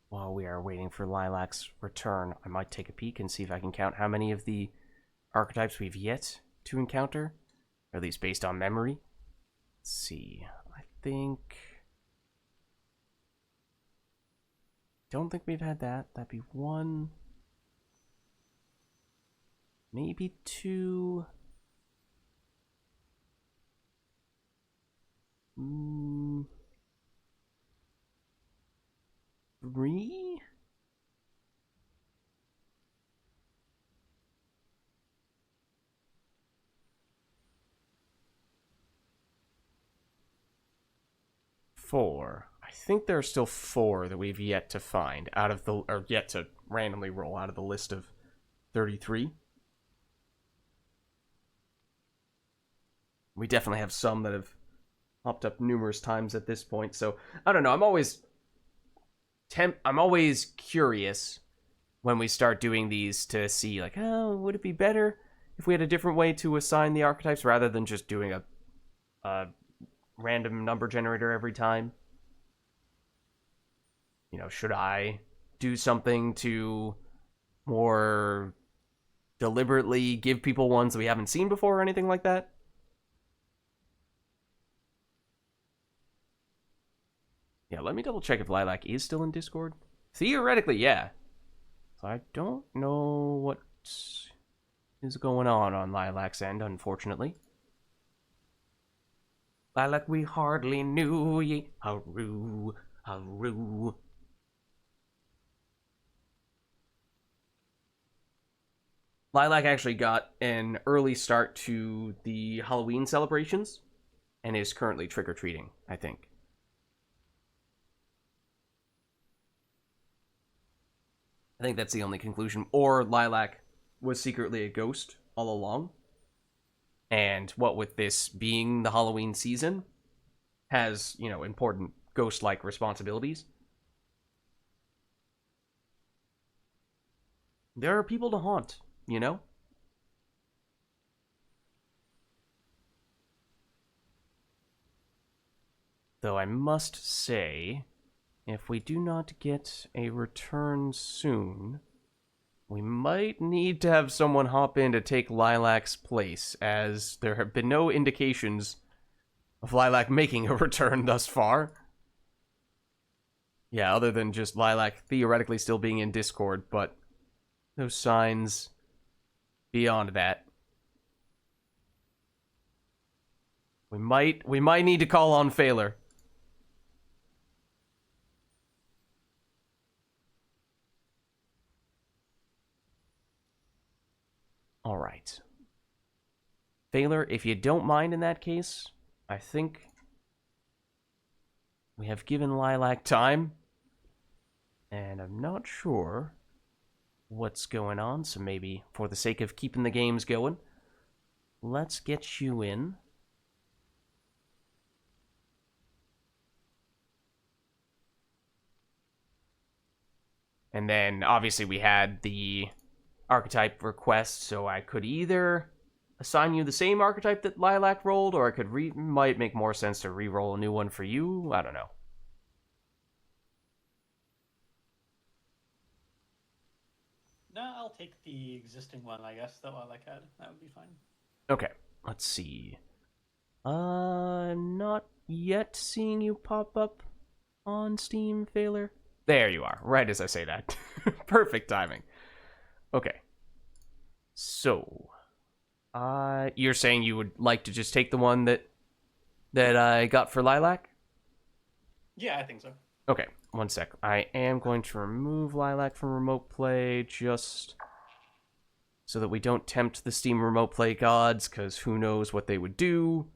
While we are waiting for Lilac's return, I might take a peek and see if I can count how many of the archetypes we've yet to encounter, or at least based on memory. Let's see. Don't think we've had that. That'd be 1, maybe 2. 3? Four. I think there are still 4 that we've yet to find out of the, or yet to randomly roll out of the list of 33. We definitely have some that have popped up numerous times at this point, so I don't know. I'm always curious when we start doing these to see, like, oh, would it be better if we had a different way to assign the archetypes rather than just doing a random number generator every time? You know, should I do something to more deliberately give people ones that we haven't seen before or anything like that? Yeah, let me double check if Lilac is still in Discord. Theoretically, yeah. So I don't know what is going on Lilac's end, unfortunately. Lilac, we hardly knew ye. Haru, haru. Lilac actually got an early start to the Halloween celebrations and is currently trick-or-treating, I think. I think that's the only conclusion. Or Lilac was secretly a ghost all along. And what with this being the Halloween season, has, you know, important ghost-like responsibilities. There are people to haunt, you know? Though I must say, if we do not get a return soon, we might need to have someone hop in to take Lilac's place, as there have been no indications of Lilac making a return thus far. Yeah, other than just Lilac theoretically still being in Discord, but no signs beyond that. We might need to call on Phaler. All right. Phaler, if you don't mind in that case, I think we have given Lilac time, and I'm not sure what's going on, so maybe for the sake of keeping the games going, let's get you in. And then, obviously, we had the archetype request, so I could either assign you the same archetype that Lilac rolled, or I could might make more sense to re-roll a new one for you. I don't know. No, I'll take the existing one, I guess, that Lilac had. That would be fine. Okay, let's see. Not yet seeing you pop up on Steam, Phaler. There you are, right as I say that. Perfect timing. Okay. So, you're saying you would like to just take the one that I got for Lilac? Yeah, I think so. Okay, one sec. I am going to remove Lilac from remote play just so that we don't tempt the Steam remote play gods, because who knows what they would do.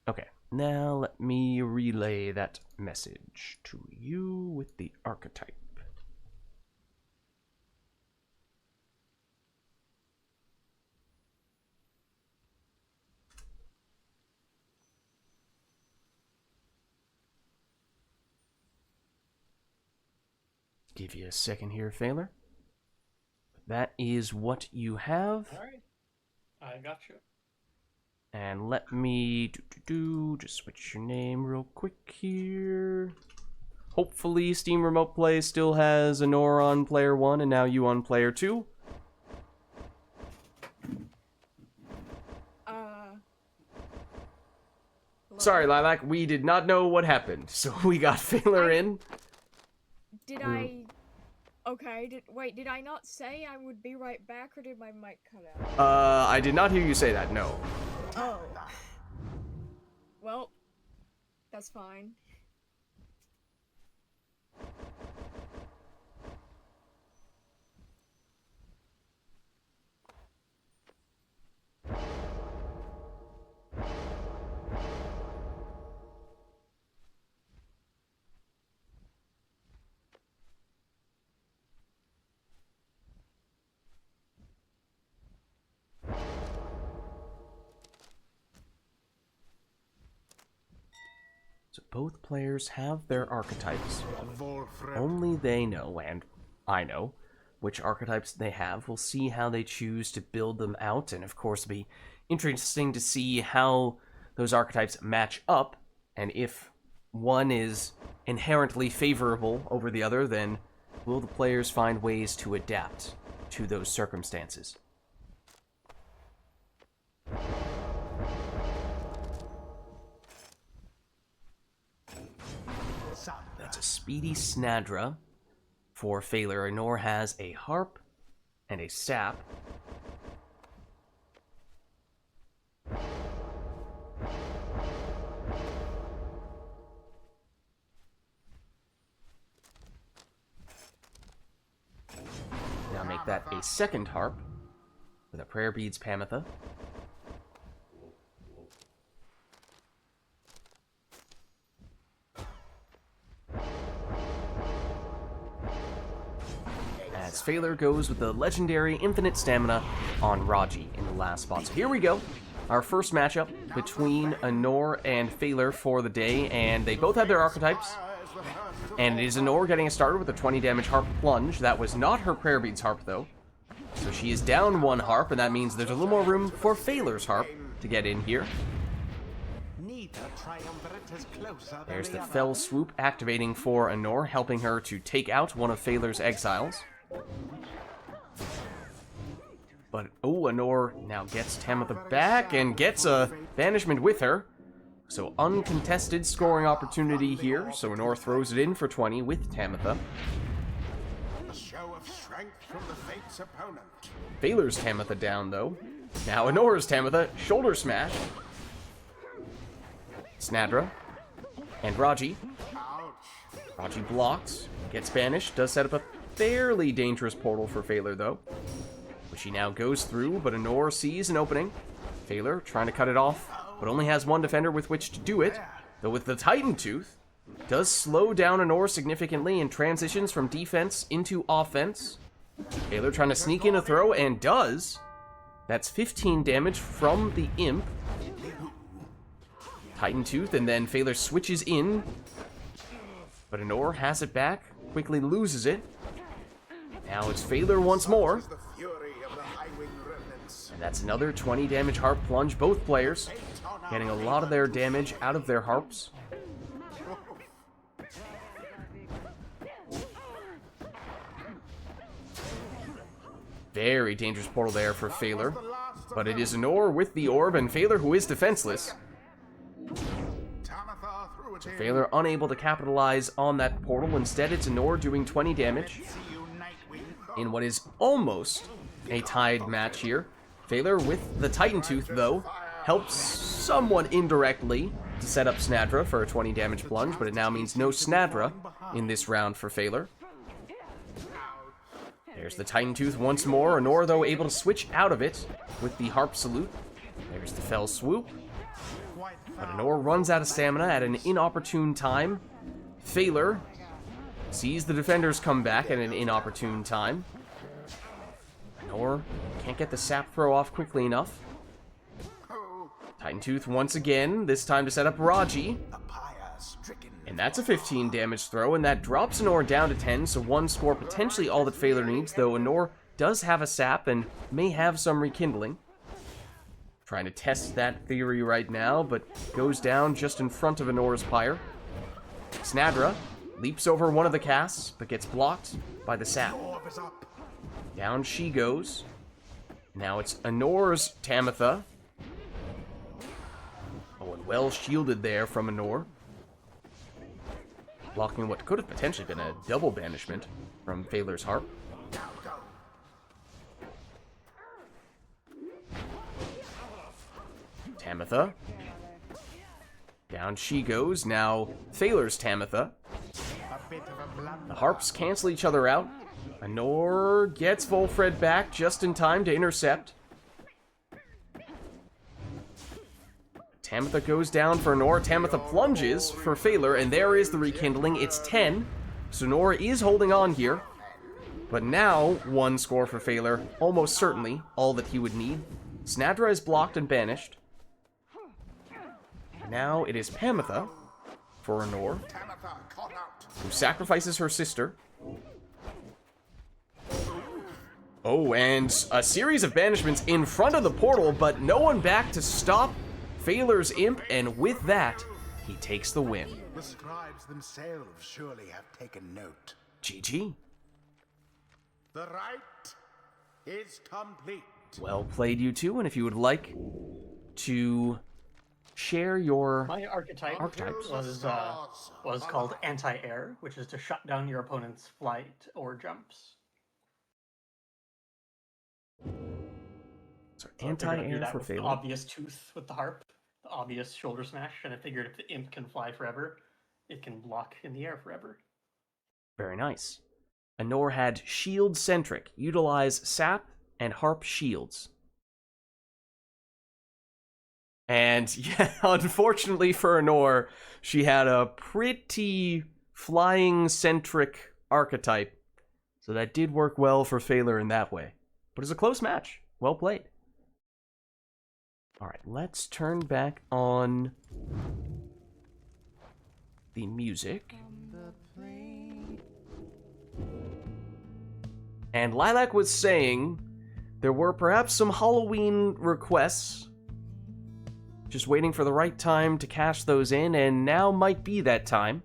Okay, now let me relay that message to you with the archetype. Give you a second here, Phaler. That is what you have. Alright. I got you. And let me just switch your name real quick here. Hopefully Steam Remote Play still has Honor on player 1 and now you on player 2. Sorry, Lilac, we did not know what happened, so we got Phaler in. Did I... Okay, wait, did I not say I would be right back, or did my mic cut out? I did not hear you say that, no. Oh. Well, that's fine. So both players have their archetypes. Only they know, and I know, which archetypes they have. We'll see how they choose to build them out, and of course it'll be interesting to see how those archetypes match up, and if one is inherently favorable over the other, then will the players find ways to adapt to those circumstances? That's a speedy Snadra for Phaler. Honor has a harp and a sap. Now make that a second harp with a Prayer Beads Pamitha. as Phaler goes with the legendary infinite stamina on Raji in the last spot. So here we go. Our first matchup between Anor and Phaler for the day, and they both have their archetypes. And it is Anor getting us started with a 20 damage Harp Plunge. That was not her Prayer Beads Harp, though. So she is down one Harp, and that means there's a little more room for Phaler's Harp to get in here. There's the Fell Swoop activating for Anor, helping her to take out one of Phaler's exiles. But, oh, Anor now gets Tamitha back and gets a banishment with her. So uncontested scoring opportunity here. So Anor throws it in for 20 with Tamitha. A show of strength from the fate's opponent. Phaler's Tamitha down, though. Now Anor's Tamitha, shoulder smash. Snadra. And Raji. Raji blocks, gets banished, does set up a fairly dangerous portal for Phaler, though. Which he now goes through, but Anor sees an opening. Phaler trying to cut it off, but only has one defender with which to do it. Though with the Titan Tooth, does slow down Anor significantly and transitions from defense into offense. Phaler trying to sneak in a throw, and does. That's 15 damage from the Imp. Titan Tooth, and then Phaler switches in. But Anor has it back, quickly loses it. Now it's Phaler once more. And that's another 20 damage Harp Plunge. Both players getting a lot of their damage out of their Harps. Very dangerous portal there for Phaler. But it is Anor with the orb, and Phaler, who is defenseless. So Phaler unable to capitalize on that portal. Instead, it's Anor doing 20 damage in what is almost a tied match here. Phaler with the Titan Tooth, though, helps somewhat indirectly to set up Snadra for a 20 damage plunge, but it now means no Snadra in this round for Phaler. There's the Titan Tooth once more. Anor, though, able to switch out of it with the Harp Salute. There's the Fell Swoop. But Anor runs out of stamina at an inopportune time. Phaler sees the defenders come back at an inopportune time. Anor can't get the sap throw off quickly enough. Titan Tooth once again, this time to set up Raji. And that's a 15 damage throw, and that drops Anor down to 10, so one score potentially all that Phaler needs, though Anor does have a sap and may have some rekindling. Trying to test that theory right now, but goes down just in front of Anor's Pyre. Snadra leaps over one of the casts, but gets blocked by the sap. Down she goes. Now it's Anor's Tamitha. Oh, and well shielded there from Anor. Blocking what could have potentially been a double banishment from Phaler's Harp. Tamitha. Down she goes. Now Phaler's Tamitha. The Harps cancel each other out. Anor gets Volfred back just in time to intercept. Tamitha goes down for Anor. Tamitha plunges for Phaler, and there is the rekindling. It's 10. So Anor is holding on here. But now, one score for Phaler. Almost certainly all that he would need. Snadra is blocked and banished. Now it is Tamitha for Anor, who sacrifices her sister. Oh, and a series of banishments in front of the portal, but no one back to stop Phaler's Imp, and with that, he takes the win. The scribes themselves surely have taken note. GG. The rite is complete. Well played, you two, and if you would like to share your My archetype was called anti-air, which is to shut down your opponent's flight or jumps. So anti-air for The Phaler. obvious tooth with the harp, the obvious shoulder smash, and I figured if the imp can fly forever, it can block in the air forever. Very nice. Anor had shield-centric, utilize sap and harp shields. And yeah, unfortunately for Anor, she had a pretty flying-centric archetype. So that did work well for Phaler in that way. But it's a close match. Well played. Alright, let's turn back on the music. And Lilac was saying there were perhaps some Halloween requests. Just waiting for the right time to cash those in, and now might be that time.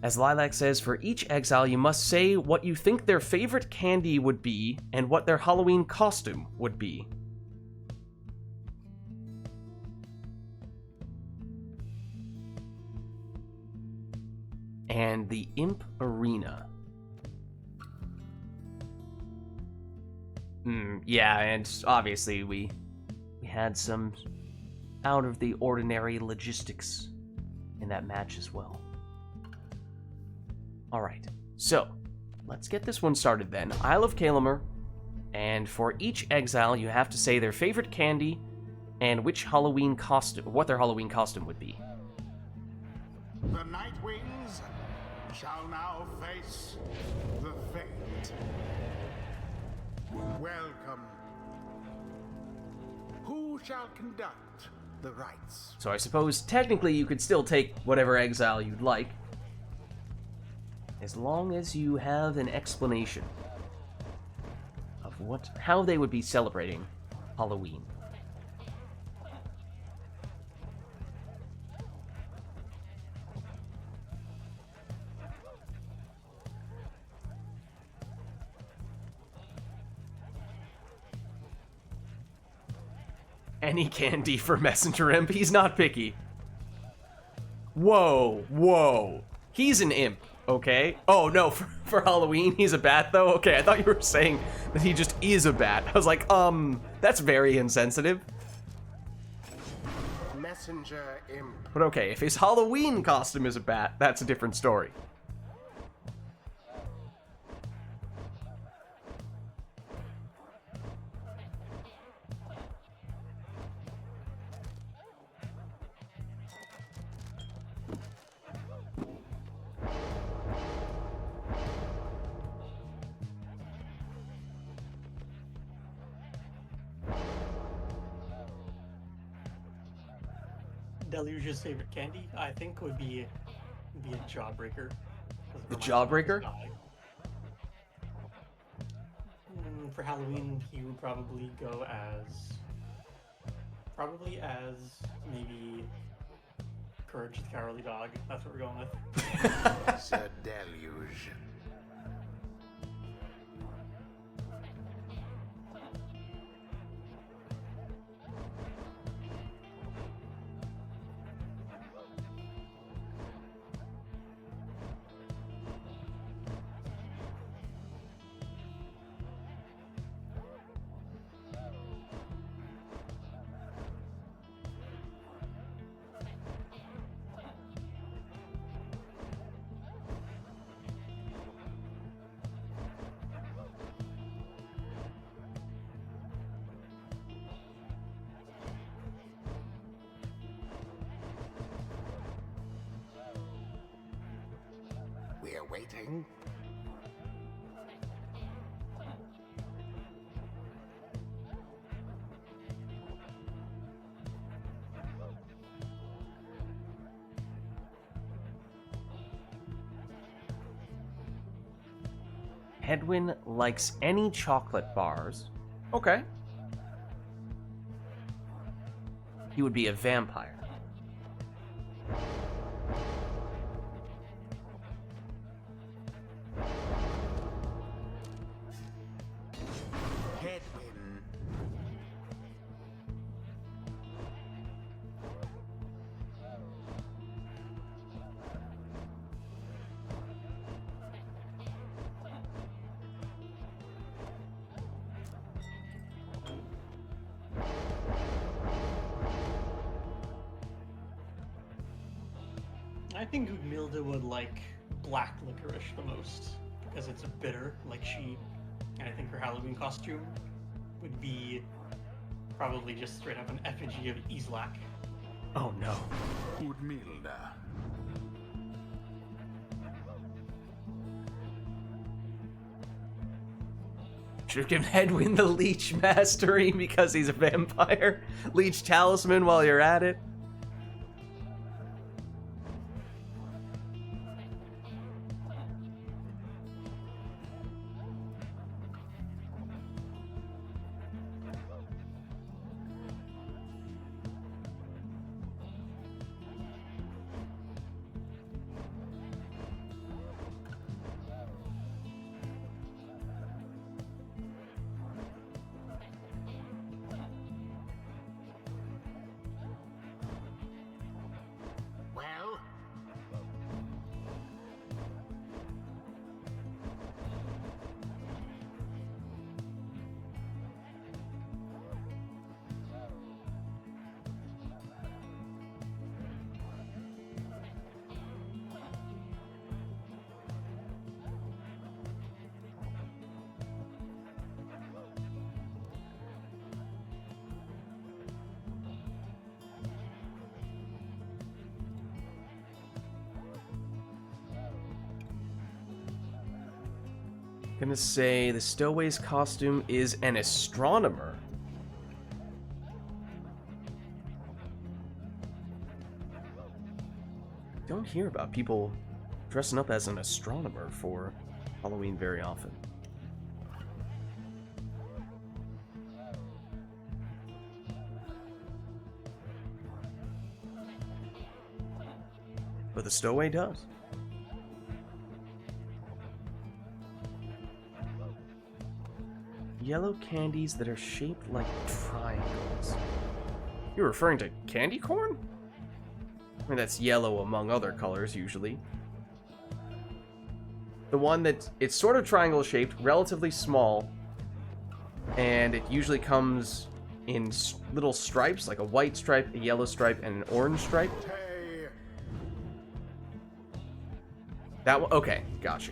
As Lilac says, for each exile you must say what you think their favorite candy would be and what their Halloween costume would be. And the Imp Arena. Yeah, and obviously we had some out of the ordinary logistics in that match as well. Alright, so let's get this one started then. Isle of Kalamer, and for each exile you have to say their favorite candy and which Halloween costume, what their Halloween costume would be. The Night Wings shall now face the fate. Welcome. Who shall conduct the rites? So I suppose technically you could still take whatever exile you'd like, as long as you have an explanation of how they would be celebrating Halloween. Any candy for Messenger Imp, he's not picky. Whoa, whoa. He's an imp, okay? Oh, no, for Halloween, he's a bat, though? Okay, I thought you were saying that he just is a bat. I was like, that's very insensitive. Messenger Imp. But okay, if his Halloween costume is a bat, that's a different story. Deluge's favorite candy, I think, would be a Jawbreaker. The Jawbreaker? For Halloween, he would probably go as maybe Courage the Cowardly Dog. That's what we're going with. Sir Deluge. We're waiting. Hedwin likes any chocolate bars. Okay. He would be a vampire. Hedwin. I think Milda would like black licorice the most because it's a bitter, like she. And I think her Halloween costume would be probably just straight up an effigy of Islak. Oh no. Udmilda. Should have given Hedwyn the Leech Mastery because he's a vampire. Leech Talisman while you're at it. Well, Gonna say the Stowaway's costume is an astronomer. Don't hear about people dressing up as an astronomer for Halloween very often. But the Stowaway does. Yellow candies that are shaped like triangles. You're referring to candy corn? I mean, that's yellow among other colors, usually. The one that it's sort of triangle shaped, relatively small, and it usually comes in little stripes, like a white stripe, a yellow stripe, and an orange stripe. hey, That one? Okay, gotcha.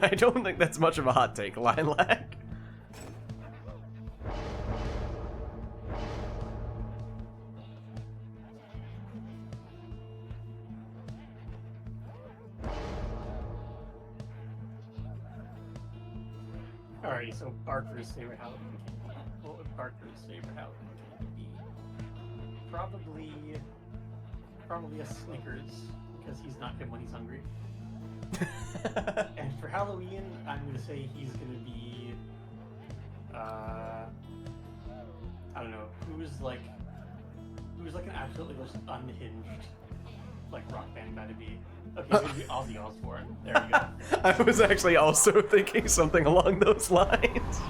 I don't think that's much of a hot take, Lilac. Alright, so Barker's favorite Halloween candy. What would Barker's favorite Halloween candy be? Probably a Snickers, because he's not good when he's hungry. And for Halloween, I'm gonna say he's gonna be, I don't know, who's like an absolutely just unhinged, like, rock band guy to be. Okay, he's gonna be Ozzy Osbourne. There we go. I was actually also thinking something along those lines.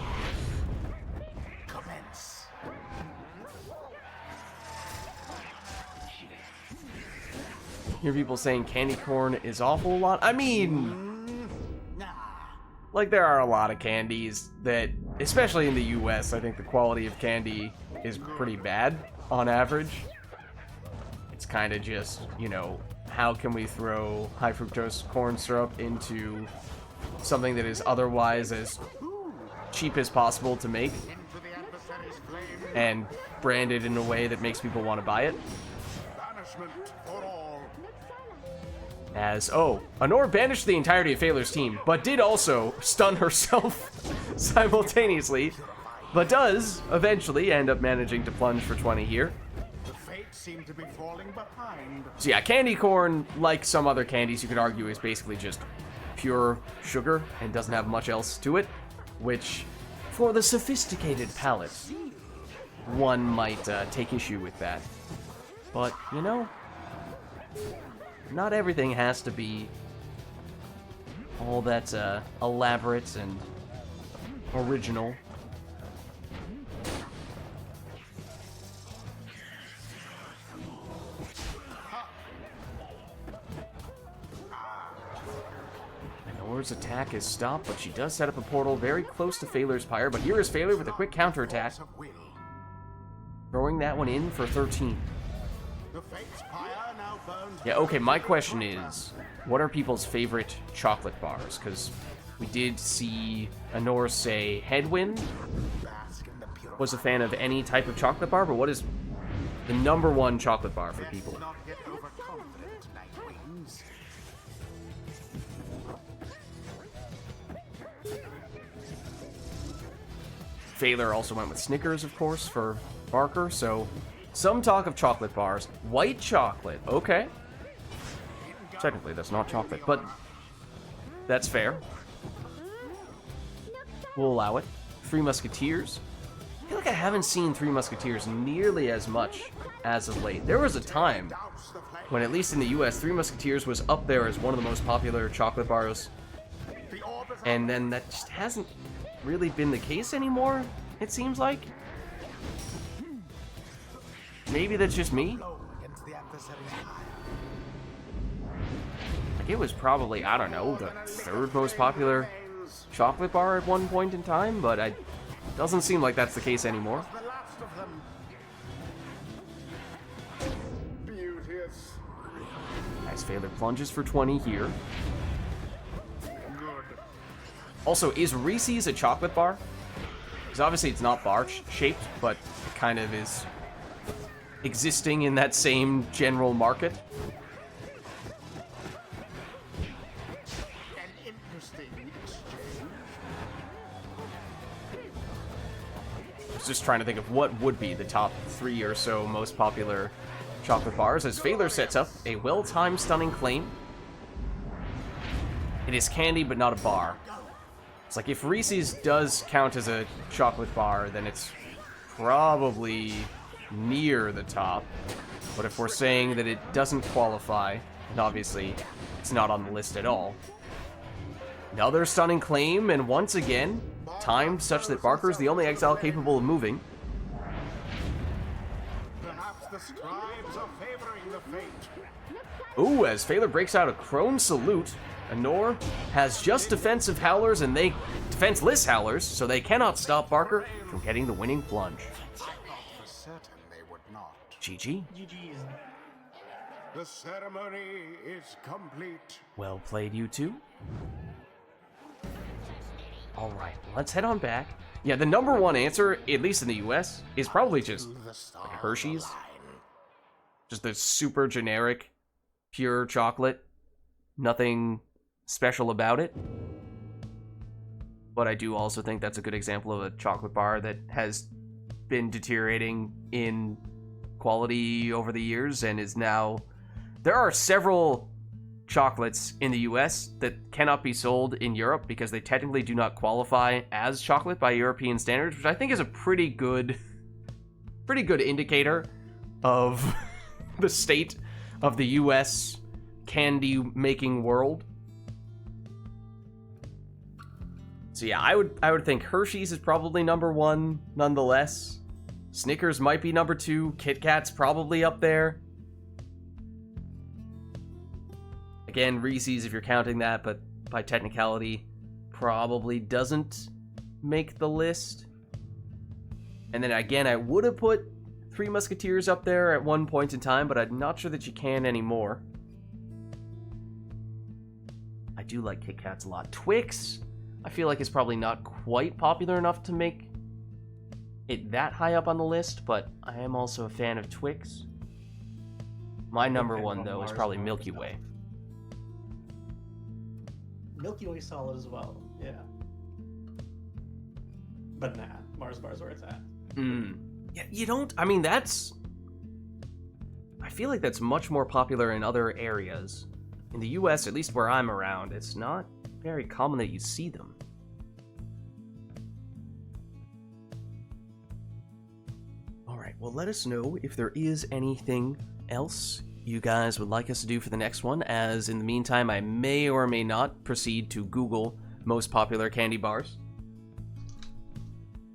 commence. Hear people saying candy corn is awful a lot. I mean, Nah. like, there are a lot of candies that, especially in the US, I think the quality of candy is pretty bad on average. It's kind of just, you know, how can we throw high fructose corn syrup into something that is otherwise as cheap as possible to make Into the adversary's flame. and brand it in a way that makes people want to buy it? Banishment for all. As, oh, Honor banished the entirety of Phaler's team, but did also stun herself simultaneously, but does eventually end up managing to plunge for 20 here. The fates seem to be falling behind. So yeah, candy corn, like some other candies, you could argue is basically just pure sugar and doesn't have much else to it, which, for the sophisticated palate, one might take issue with that. But, you know, not everything has to be all that elaborate and original. Nora's attack is stopped, but she does set up a portal very close to Phaler's Pyre. But here is Phaler with a quick counterattack. Throwing that one in for 13. Yeah, okay, my question is, what are people's favorite chocolate bars? Because we did see Honor say Headwind was a fan of any type of chocolate bar, but what is the #1 chocolate bar for people? Phaler also went with Snickers, of course, for Barker, so some talk of chocolate bars. White chocolate, okay. Technically, that's not chocolate, but that's fair. We'll allow it. Three Musketeers. I feel like I haven't seen Three Musketeers nearly as much as of late. There was a time when, at least in the US, Three Musketeers was up there as one of the most popular chocolate bars. And then that just hasn't really been the case anymore, it seems like. Maybe that's just me. Like, it was probably, I don't know, the 3rd most popular chocolate bar at one point in time, but it doesn't seem like that's the case anymore. Nice Phaler plunges for 20 here. Also, is Reese's a chocolate bar? Because obviously it's not bar-shaped, but it kind of is existing in that same general market. An interesting exchange. I was just trying to think of what would be the top 3 or so most popular chocolate bars, as Phaler sets up a well-timed stunning claim. It is candy, but not a bar. It's like, if Reese's does count as a chocolate bar, then it's probably near the top. But if we're saying that it doesn't qualify, then obviously it's not on the list at all. Another stunning claim, and once again, timed such that Barker's the only exile capable of moving. Perhaps the scribes are favoring the fate. Ooh, as Phaler breaks out a Crone Salute, Honor has just defensive howlers and defenseless howlers, so they cannot stop Barker from getting the winning plunge. I thought for certain they would not. GG. GG's. The ceremony is complete. Well played, you two. Alright, let's head on back. Yeah, the #1 answer, at least in the US, is probably just like Hershey's. Just the super generic, pure chocolate. Nothing special about it. But I do also think that's a good example of a chocolate bar that has been deteriorating in quality over the years and is now... There are several chocolates in the US that cannot be sold in Europe because they technically do not qualify as chocolate by European standards, which I think is a pretty good indicator of the state of the US candy making world. So yeah, I would think Hershey's is probably #1 nonetheless. Snickers might be #2. Kit Kat's probably up there. Again, Reese's if you're counting that, but by technicality probably doesn't make the list. And then again, I would have put Three Musketeers up there at one point in time, but I'm not sure that you can anymore. I do like Kit Kats a lot. Twix, I feel like it's probably not quite popular enough to make it that high up on the list, but I am also a fan of Twix. My #1, though, is probably Milky Way. Milky Way solid as well, yeah. But nah, Mars bar's where it's at. Yeah, you don't... I mean, that's... I feel like that's much more popular in other areas. In the US, at least where I'm around, it's not very common that you see them. Alright, well, let us know if there is anything else you guys would like us to do for the next one, as in the meantime, I may or may not proceed to Google most popular candy bars.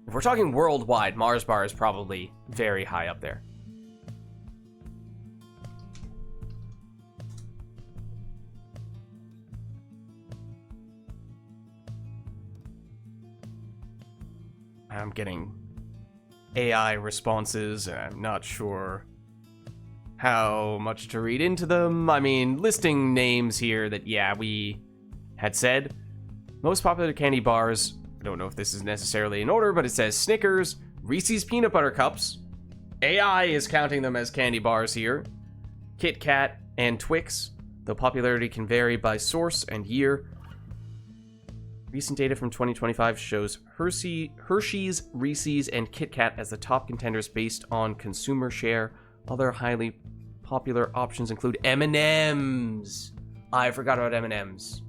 If we're talking worldwide, Mars bar is probably very high up there. I'm getting AI responses, and I'm not sure how much to read into them. I mean, listing names here that, yeah, we had said. Most popular candy bars, I don't know if this is necessarily in order, but it says Snickers, Reese's Peanut Butter Cups. AI is counting them as candy bars here. Kit Kat and Twix, though popularity can vary by source and year. Recent data from 2025 shows Hershey's, Reese's, and Kit Kat as the top contenders based on consumer share. Other highly popular options include M&M's. I forgot about M&M's.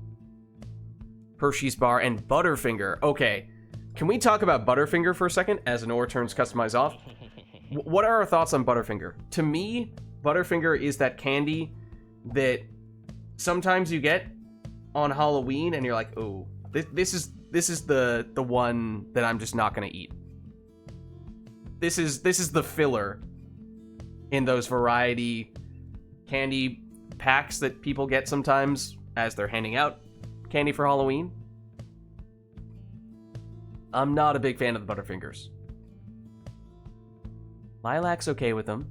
Hershey's Bar, and Butterfinger. Okay, can we talk about Butterfinger for a second as Anor turns Customize off? What are our thoughts on Butterfinger? To me, Butterfinger is that candy that sometimes you get on Halloween and you're like, oh, this is the one that I'm just not gonna eat. This is the filler in those variety candy packs that people get sometimes as they're handing out candy for Halloween. I'm not a big fan of the Butterfingers. Lilac's okay with them.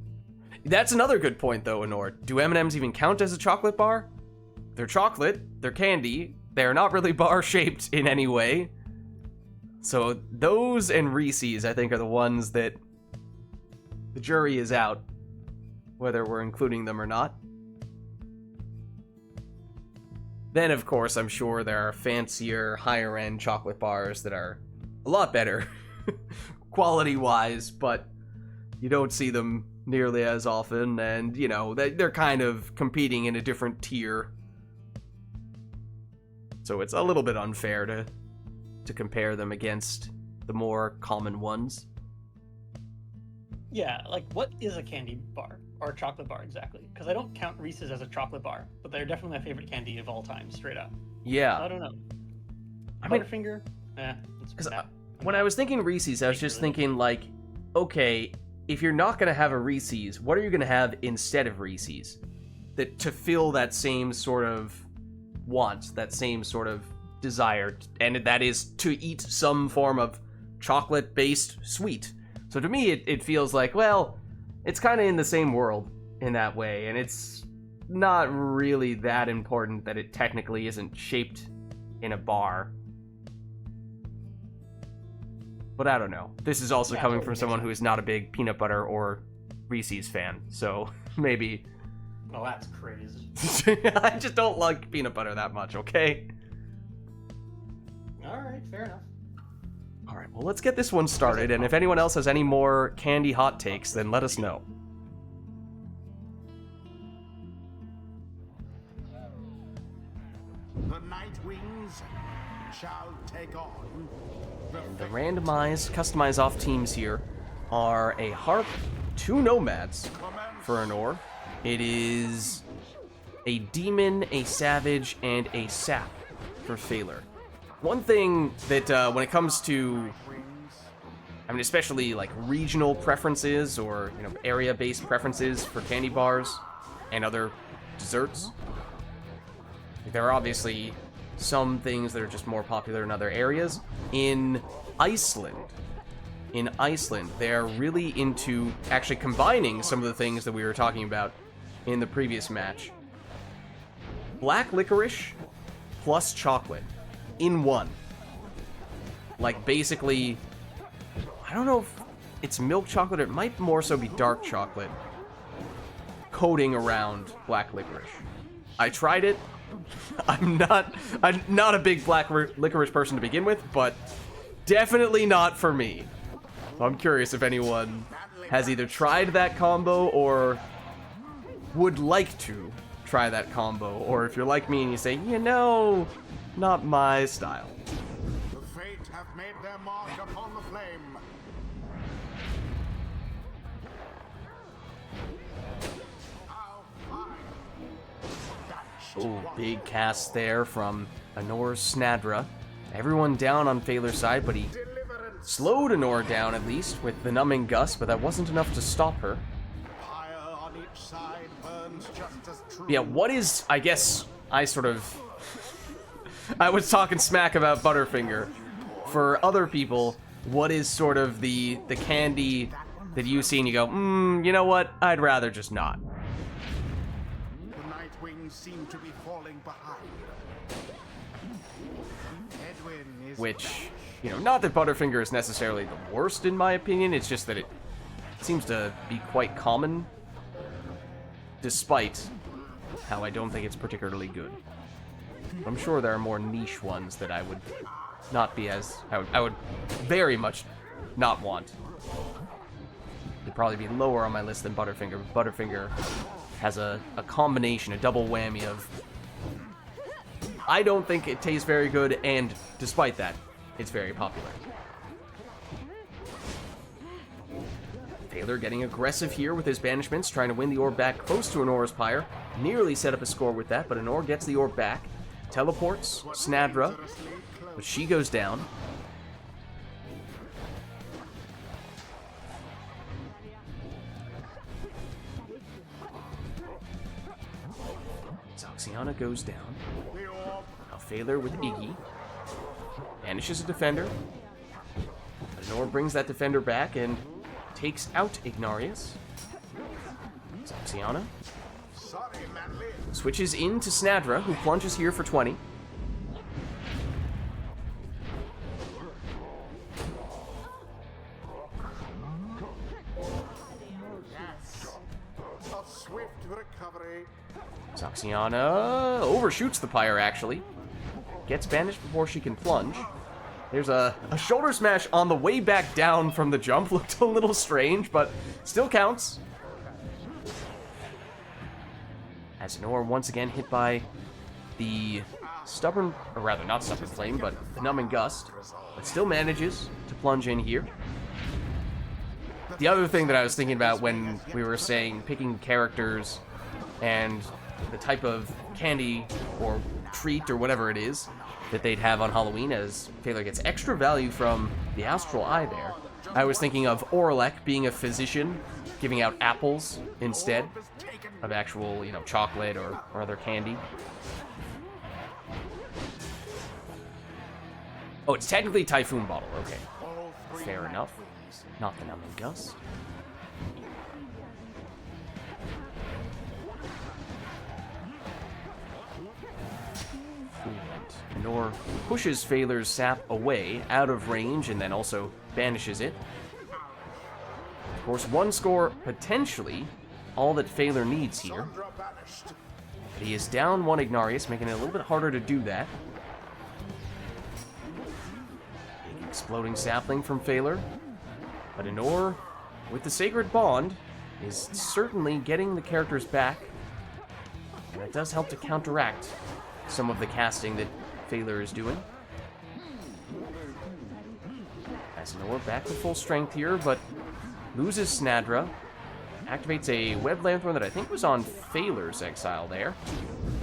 That's another good point, though, Anor. Do M&M's even count as a chocolate bar? They're chocolate, they're candy, they're not really bar-shaped in any way. So those and Reese's, I think, are the ones that the jury is out, whether we're including them or not. Then, of course, I'm sure there are fancier, higher-end chocolate bars that are a lot better, quality-wise, but you don't see them nearly as often, and, you know, they're kind of competing in a different tier. So it's a little bit unfair to compare them against the more common ones. Yeah, like, what is a candy bar? Or a chocolate bar, exactly? Because I don't count Reese's as a chocolate bar, but they're definitely my favorite candy of all time, straight up. Yeah. So I don't know. I mean, Butterfinger? Because when I was thinking Reese's, I was just thinking, like, okay, if you're not going to have a Reese's, what are you going to have instead of Reese's? That to fill that same sort of want, that same sort of desire, and that is to eat some form of chocolate-based sweet. So to me, it feels like, well, it's kind of in the same world in that way, and it's not really that important that it technically isn't shaped in a bar. But I don't know. This is also coming from someone who is not a big peanut butter or Reese's fan, so maybe... Well, that's crazy. I just don't like peanut butter that much, okay? Alright, fair enough. Alright, well, let's get this one started, and if anyone else has any more candy hot takes, then let us know. The night wings shall take on The randomized, customized off teams here are a harp, 2 nomads for Anor. It is a demon, a savage, and a sap for Phaler. One thing that when it comes to, I mean, especially like regional preferences or, you know, area-based preferences for candy bars and other desserts, there are obviously some things that are just more popular in other areas. In Iceland, they're really into actually combining some of the things that we were talking about in the previous match. Black licorice plus chocolate in one. Like, basically, I don't know if it's milk chocolate, or it might more so be dark chocolate coating around black licorice. I tried it. I'm not a big black licorice person to begin with, but definitely not for me. So I'm curious if anyone has either tried that combo or would like to try that combo, or if you're like me and you say, you know, not my style. the fate have made their mark upon the flame. How fine. Oh, big cast there from Anor's Snadra. Everyone down on Phaler's side, but he slowed Anor down at least with the numbing gust, but that wasn't enough to stop her. Fire on each side burns just as true. Yeah, what is, I guess, I was talking smack about Butterfinger. For other people, what is sort of the candy that you see and you go, you know what? I'd rather just not. The Nightwings seem to be falling behind. Edwin is Which, you know, not that Butterfinger is necessarily the worst in my opinion, it's just that it seems to be quite common, despite how I don't think it's particularly good. I'm sure there are more niche ones that I would not be as... I would very much not want. It'd probably be lower on my list than Butterfinger. Butterfinger has a combination, a double whammy of... I don't think it tastes very good, and despite that, it's very popular. Taylor getting aggressive here with his banishments, trying to win the orb back close to Anora's Pyre. Nearly set up a score with that, but Anor gets the orb back. Teleports Snadra, but she goes down. Zoxiana goes down. Now Phaler with Iggy. Banishes a defender. Anor brings that defender back and takes out Ignarius. Zoxiana switches into Snadra, who plunges here for 20. a swift recovery. Zoxiana overshoots the Pyre, actually. Gets banished before she can plunge. There's a shoulder smash on the way back down from the jump. Looked a little strange, but still counts. As Anor once again hit by the stubborn, or rather not stubborn flame, but the numbing gust, but still manages to plunge in here. The other thing that I was thinking about when we were saying picking characters and the type of candy or treat or whatever it is that they'd have on Halloween, as Taylor gets extra value from the Astral Eye there. I was thinking of Oralek being a physician, giving out apples instead of actual, you know, chocolate or other candy. Oh, it's technically Typhoon Bottle, okay. Fair enough. Not the Numbing Gust. Nor pushes Phaler's sap away, out of range, and then also banishes it. Of course, one score, potentially, all that Phaler needs here. But he is down one Ignarius, making it a little bit harder to do that. Big exploding sapling from Phaler. But Anor, with the Sacred Bond, is certainly getting the characters back. And it does help to counteract some of the casting that Phaler is doing. As Anor back to full strength here, but loses Snadra. Activates a Web Lanthorn that I think was on Phaler's exile there.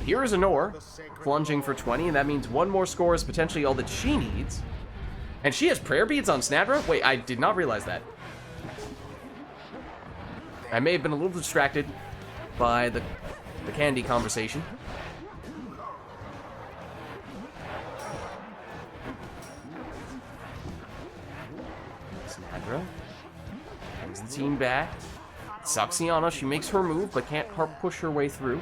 Here is Anor, plunging for 20, and that means one more score is potentially all that she needs. And she has Prayer Beads on Snadra? Wait, I did not realize that. I may have been a little distracted by the candy conversation. Snadra brings the team back. Zoxiana, she makes her move, but can't push her way through.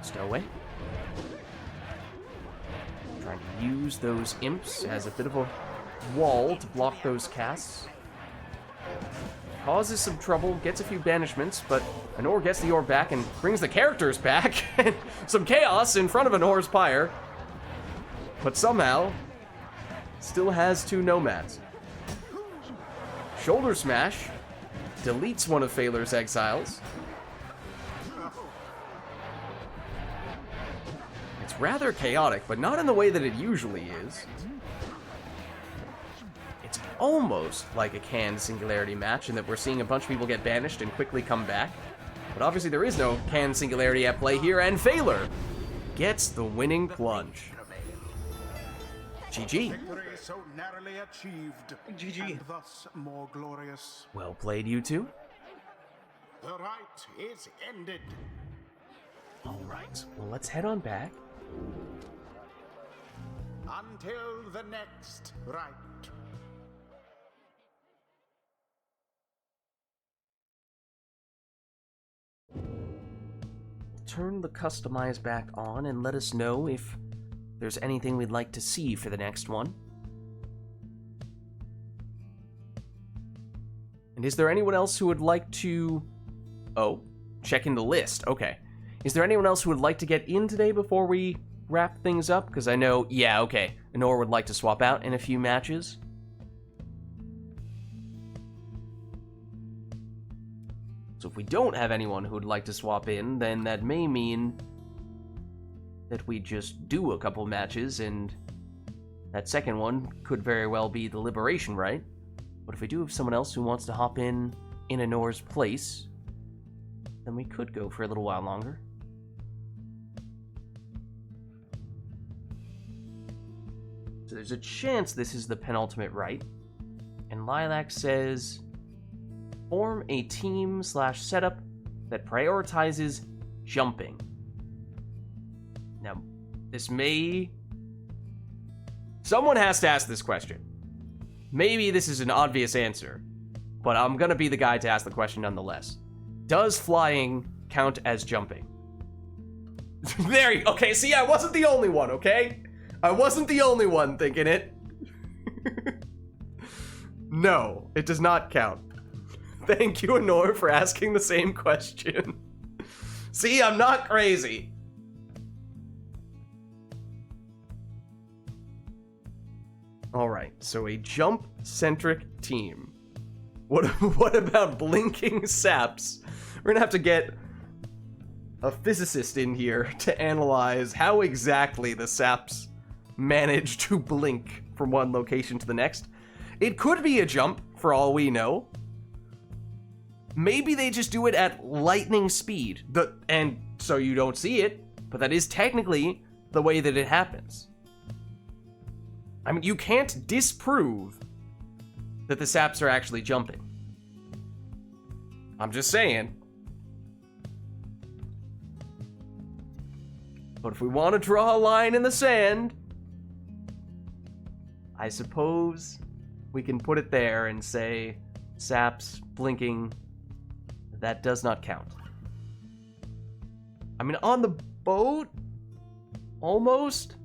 Stowaway. Trying to use those imps as a bit of a wall to block those casts. Causes some trouble, gets a few banishments, but Anor gets the orb back and brings the characters back. Some chaos in front of Anor's Pyre. But somehow, still has two nomads. Shoulder Smash deletes one of Phaler's exiles. It's rather chaotic, but not in the way that it usually is. It's almost like a canned Singularity match in that we're seeing a bunch of people get banished and quickly come back. But obviously there is no canned Singularity at play here, and Phaler gets the winning plunge. GG. Victory so narrowly achieved, GG. and thus more glorious. Well played, you two. The rite is ended. All right, well, let's head on back. Until the next rite. Turn the customize back on and let us know if there's anything we'd like to see for the next one. And is there anyone else who would like to... Oh, checking the list. Okay. Is there anyone else who would like to get in today before we wrap things up? Because I know... Yeah, okay. Honor would like to swap out in a few matches. So if we don't have anyone who would like to swap in, then that may mean that we just do a couple matches, and that second one could very well be the Liberation Rite. But if we do have someone else who wants to hop in Honor's place, then we could go for a little while longer. So there's a chance this is the penultimate rite, and Lilac says... Form a team/setup that prioritizes jumping. Now, this may... Someone has to ask this question. Maybe this is an obvious answer, but I'm gonna be the guy to ask the question nonetheless. Does flying count as jumping? There you... Okay, see, I wasn't the only one, okay? I wasn't the only one thinking it. No, it does not count. Thank you, Honor, for asking the same question. See, I'm not crazy. Alright, so a jump-centric team. What about blinking saps? We're gonna have to get a physicist in here to analyze how exactly the saps manage to blink from one location to the next. It could be a jump, for all we know. Maybe they just do it at lightning speed, and so you don't see it, but that is technically the way that it happens. I mean, you can't disprove that the saps are actually jumping. I'm just saying. But if we want to draw a line in the sand, I suppose we can put it there and say saps blinking. That does not count. I mean, on the boat? Almost?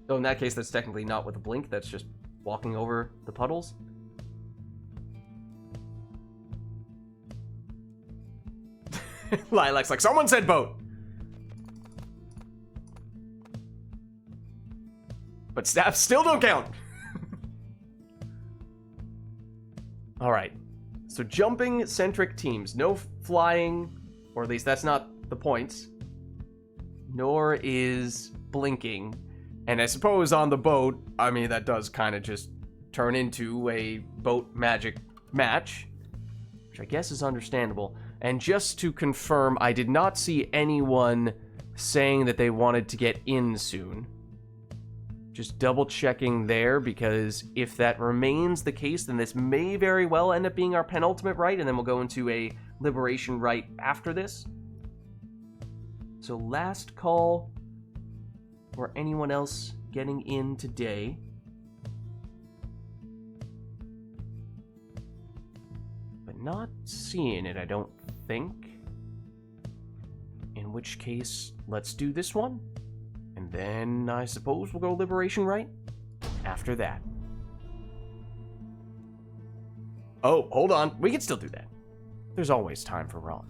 So in that case, that's technically not with a blink. That's just walking over the puddles. Lilac's like, someone said boat! But staff still don't count! Alright. So jumping-centric teams. No flying, or at least that's not the point. Nor is blinking. And I suppose on the boat, I mean, that does kind of just turn into a boat magic match. Which I guess is understandable. And just to confirm, I did not see anyone saying that they wanted to get in soon. Just double checking there, because if that remains the case, then this may very well end up being our penultimate rite, and then we'll go into a liberation rite after this. So last call for anyone else getting in today. But not seeing it, I don't think. In which case, let's do this one. And then I suppose we'll go liberation rite after that. Oh, hold on. We can still do that. There's always time for Ron.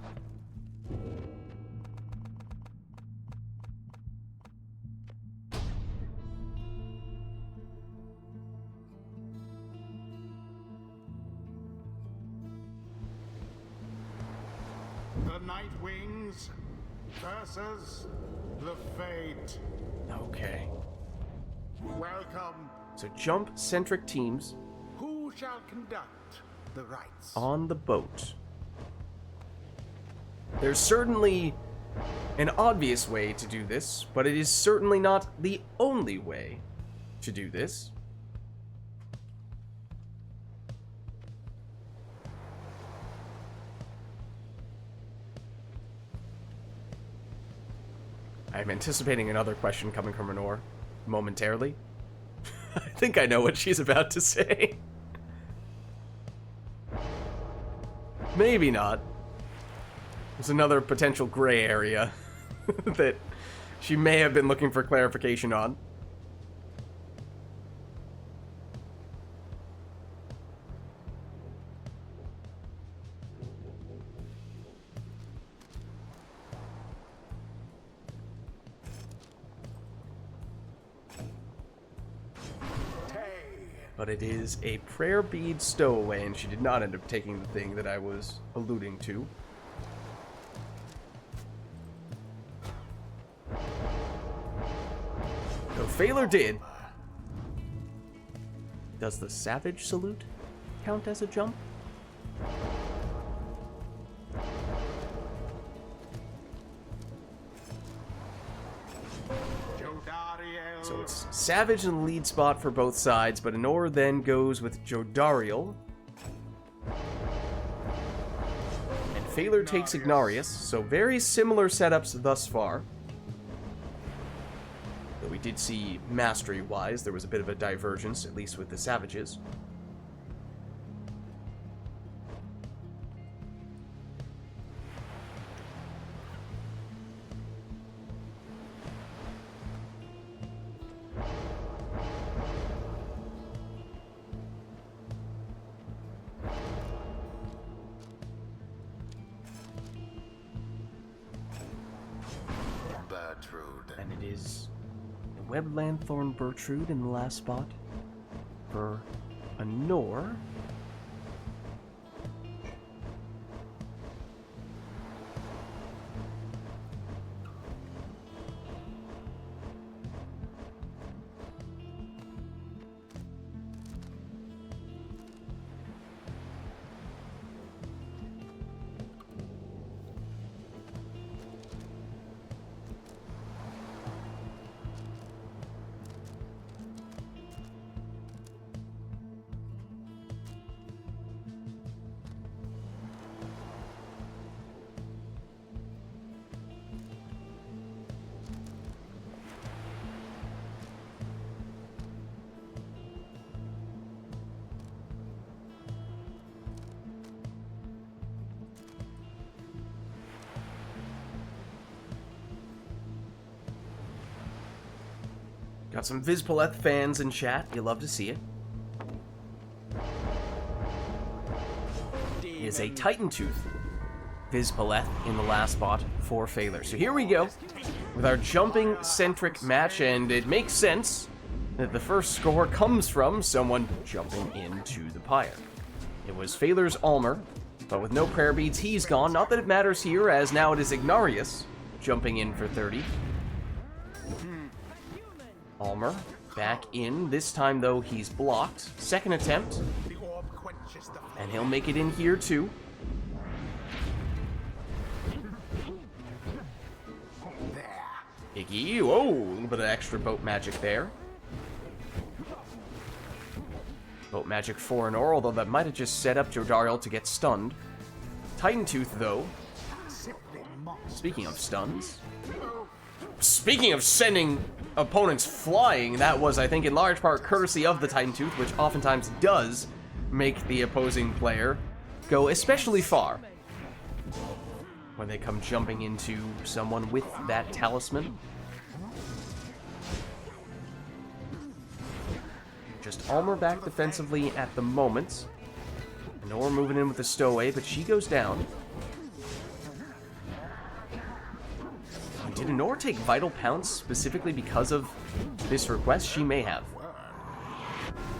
The Night Wings versus the Fate. Okay. Welcome. So jump-centric teams Who shall conduct the rites? on the boat. There's certainly an obvious way to do this, but it is certainly not the only way to do this. I'm anticipating another question coming from Honor momentarily. I think I know what she's about to say. Maybe not. There's another potential gray area that she may have been looking for clarification on. But it is a prayer bead stowaway, and she did not end up taking the thing that I was alluding to. Though Phaler did. Does the Savage Salute count as a jump? So it's Savage in the lead spot for both sides, but Honor then goes with Jodariel. And Phaler takes Ignarius, so very similar setups thus far. Though we did see mastery-wise, there was a bit of a divergence, at least with the Savages. And it is the Web Lanthorn Bertrude in the last spot for Honor. Got some Vizpaleth fans in chat. You love to see it. He is a Titan Tooth Vizpaleth in the last spot for Phaler. So here we go with our jumping-centric match, and it makes sense that the first score comes from someone jumping into the Pyre. It was Phaler's Almer, but with no prayer beads, he's gone. Not that it matters here, as now it is Ignarius jumping in for 30. Almer back in. This time, though, he's blocked. Second attempt. And he'll make it in here, too. Iggy. Whoa, a little bit of extra boat magic there. Boat magic for an Honor, although that might have just set up Jodariel to get stunned. Titan Tooth, though. Speaking of stuns. Speaking of sending opponents flying, that was, I think, in large part courtesy of the Titan Tooth, which oftentimes does make the opposing player go especially far when they come jumping into someone with that talisman. Just Almer back defensively at the moment. Honor moving in with the stowaway, but she goes down. Did Honor take Vital Pounce specifically because of this request? She may have.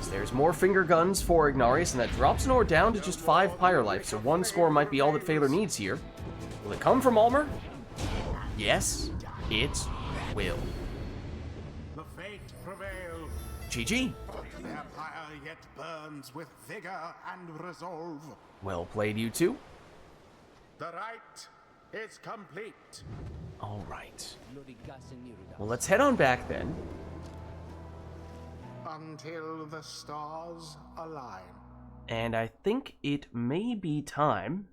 So there's more finger guns for Ignarius, and that drops Honor down to just 5 Pyre life, so 1 score might be all that Phaler needs here. Will it come from Almer? Yes, it will. The fate prevail. GG. Their pyre yet burns with vigor and resolve. Well played, you two. The rite is complete. All right. Well, let's head on back then. Until the stars align. And I think it may be time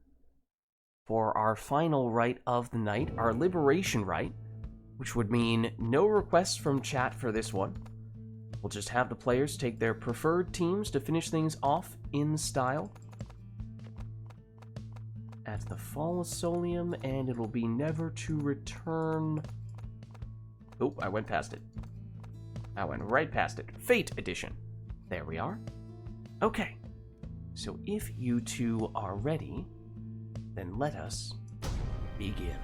for our final rite of the night, our liberation rite, which would mean no requests from chat for this one. We'll just have the players take their preferred teams to finish things off in style at the Fall Solium, and it'll be never to return. Oh, I went past it. I went right past it. Fate Edition. There we are. Okay. So if you two are ready, then let us begin.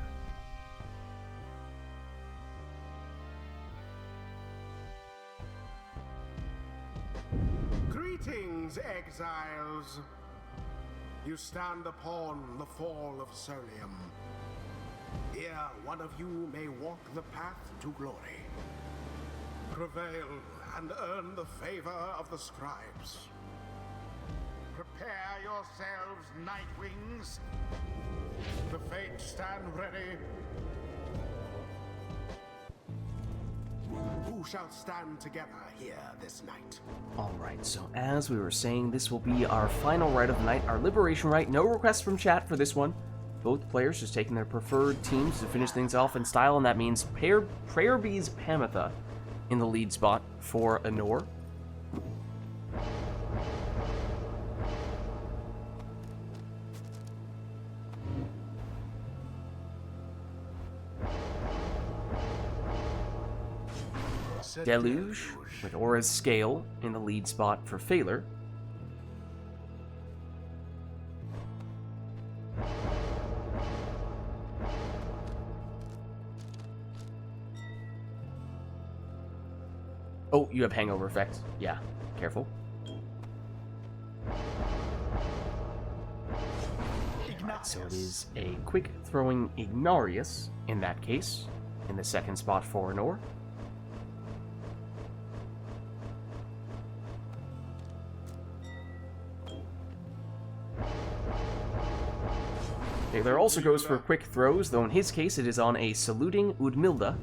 Greetings, exiles. You stand upon the fall of Solium. Here, one of you may walk the path to glory. Prevail and earn the favor of the scribes. Prepare yourselves, Nightwings. The Fates stand ready. Who shall stand together here this night? Alright, so as we were saying, this will be our final rite of the night, our Liberation Rite. No requests from chat for this one. Both players just taking their preferred teams to finish things off in style, and that means Prayer Bee's Pamitha in the lead spot for Anor. Deluge with Aura's Scale in the lead spot for Phaler. Oh, you have hangover effect. Yeah, careful. Right, so it is a quick throwing Ignarius in that case, in the second spot for Anor. Taylor also goes for quick throws, though in his case it is on a Saluting Udmilda.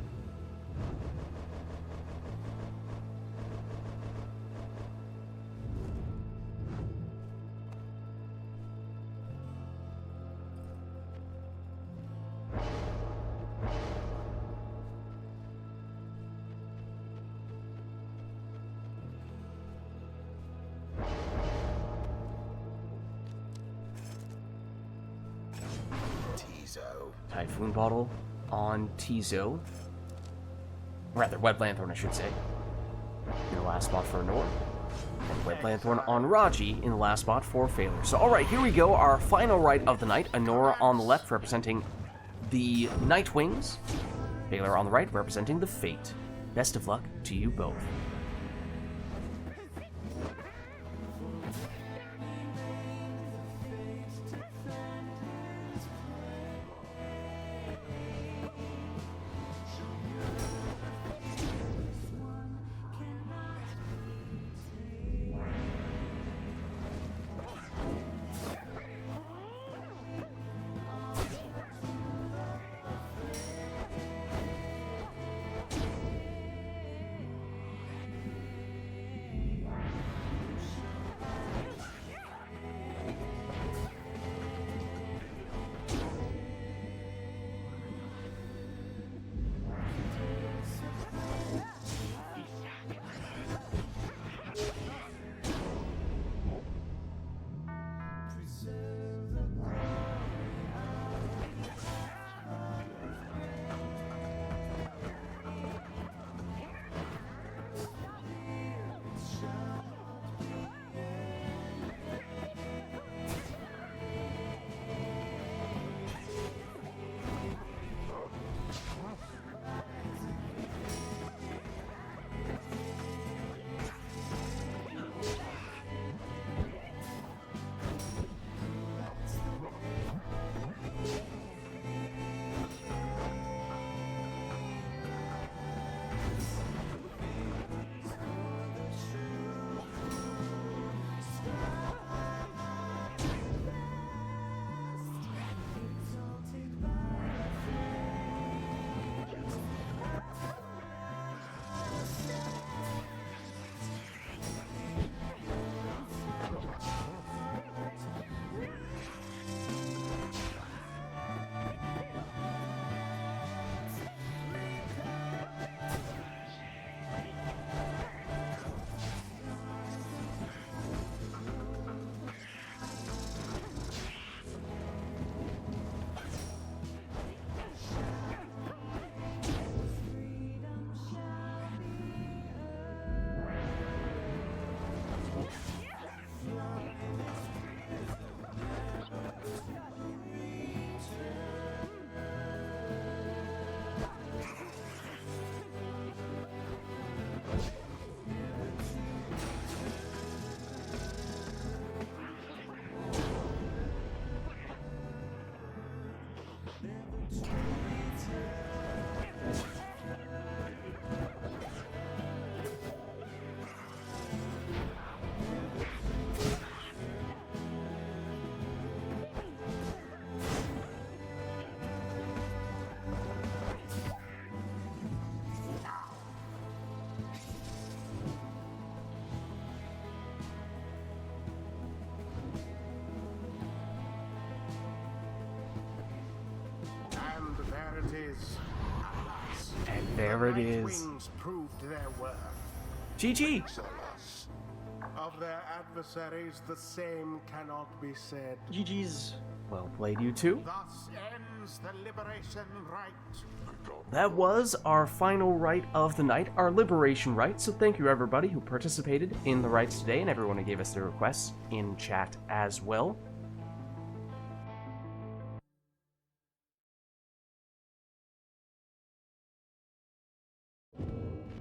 Typhoon Bottle on Tizo. Rather, Web Lanthorn, I should say. In the last spot for Anor. And Web Lanthorn on Raji in the last spot for Phaler. So, alright, here we go. Our final rite of the night. Anor on the left representing the Nightwings. Phaler on the right representing the Fate. Best of luck to you both. There it is. Wings proved their worth. GG! Excellence. Of their adversaries, the same cannot be said. GG's. Well played, you two. Thus ends the liberation rite. That was our final rite of the night, our liberation rite. So thank you everybody who participated in the rites today and everyone who gave us their requests in chat as well.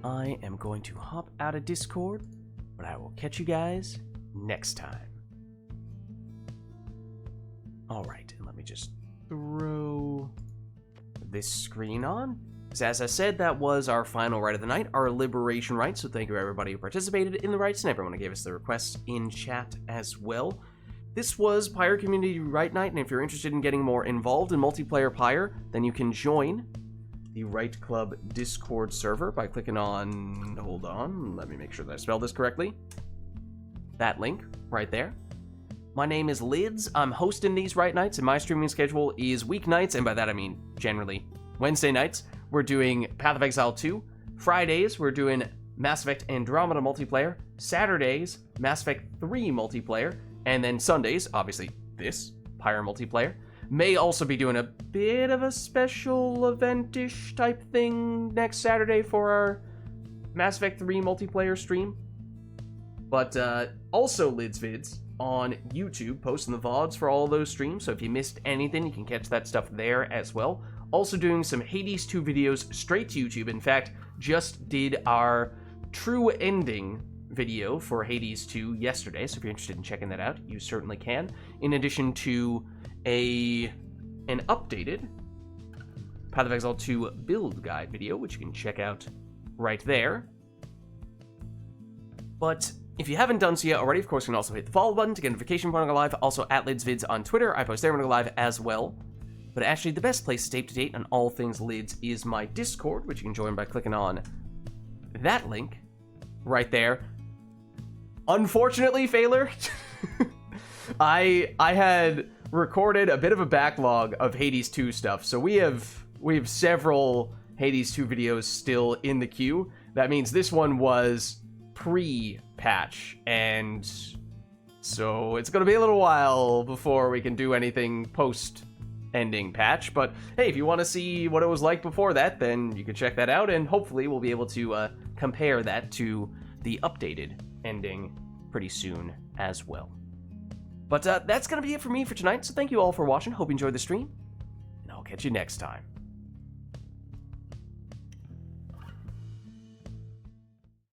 I am going to hop out of Discord, but I will catch you guys next time. Alright, and let me just throw this screen on. As I said, that was our final rite of the night, our liberation rite, so thank you everybody who participated in the rites and everyone who gave us the requests in chat as well. This was Pyre Community Rite Night, and if you're interested in getting more involved in multiplayer Pyre, then you can join the RITE Club Discord server by clicking on, hold on, let me make sure that I spelled this correctly, that link right there. My name is Lids, I'm hosting these Rite Nights, and my streaming schedule is weeknights, and by that I mean generally Wednesday nights. We're doing Path of Exile 2, Fridays we're doing Mass Effect Andromeda multiplayer, Saturdays Mass Effect 3 multiplayer, and then Sundays, obviously this, Pyre multiplayer. May also be doing a bit of a special event-ish type thing next Saturday for our Mass Effect 3 multiplayer stream. But also Lids Vids on YouTube, posting the VODs for all those streams, so if you missed anything, you can catch that stuff there as well. Also doing some Hades 2 videos straight to YouTube. In fact, just did our true ending video for Hades 2 yesterday, so if you're interested in checking that out, you certainly can. In addition to an updated Path of Exile 2 build guide video, which you can check out right there. But if you haven't done so yet already, of course, you can also hit the follow button to get notification when I go live. Also at LidsVids on Twitter. I post there when I go live as well. But actually, the best place to stay up to date on all things Lids is my Discord, which you can join by clicking on that link right there. Unfortunately, Failer, I had recorded a bit of a backlog of Hades 2 stuff, so we have several Hades 2 videos still in the queue. That means this one was pre-patch, and so it's gonna be a little while before we can do anything post-ending patch, but hey, if you want to see what it was like before that, then you can check that out, and hopefully we'll be able to compare that to the updated ending pretty soon as well. But that's going to be it for me for tonight, so thank you all for watching. Hope you enjoyed the stream, and I'll catch you next time.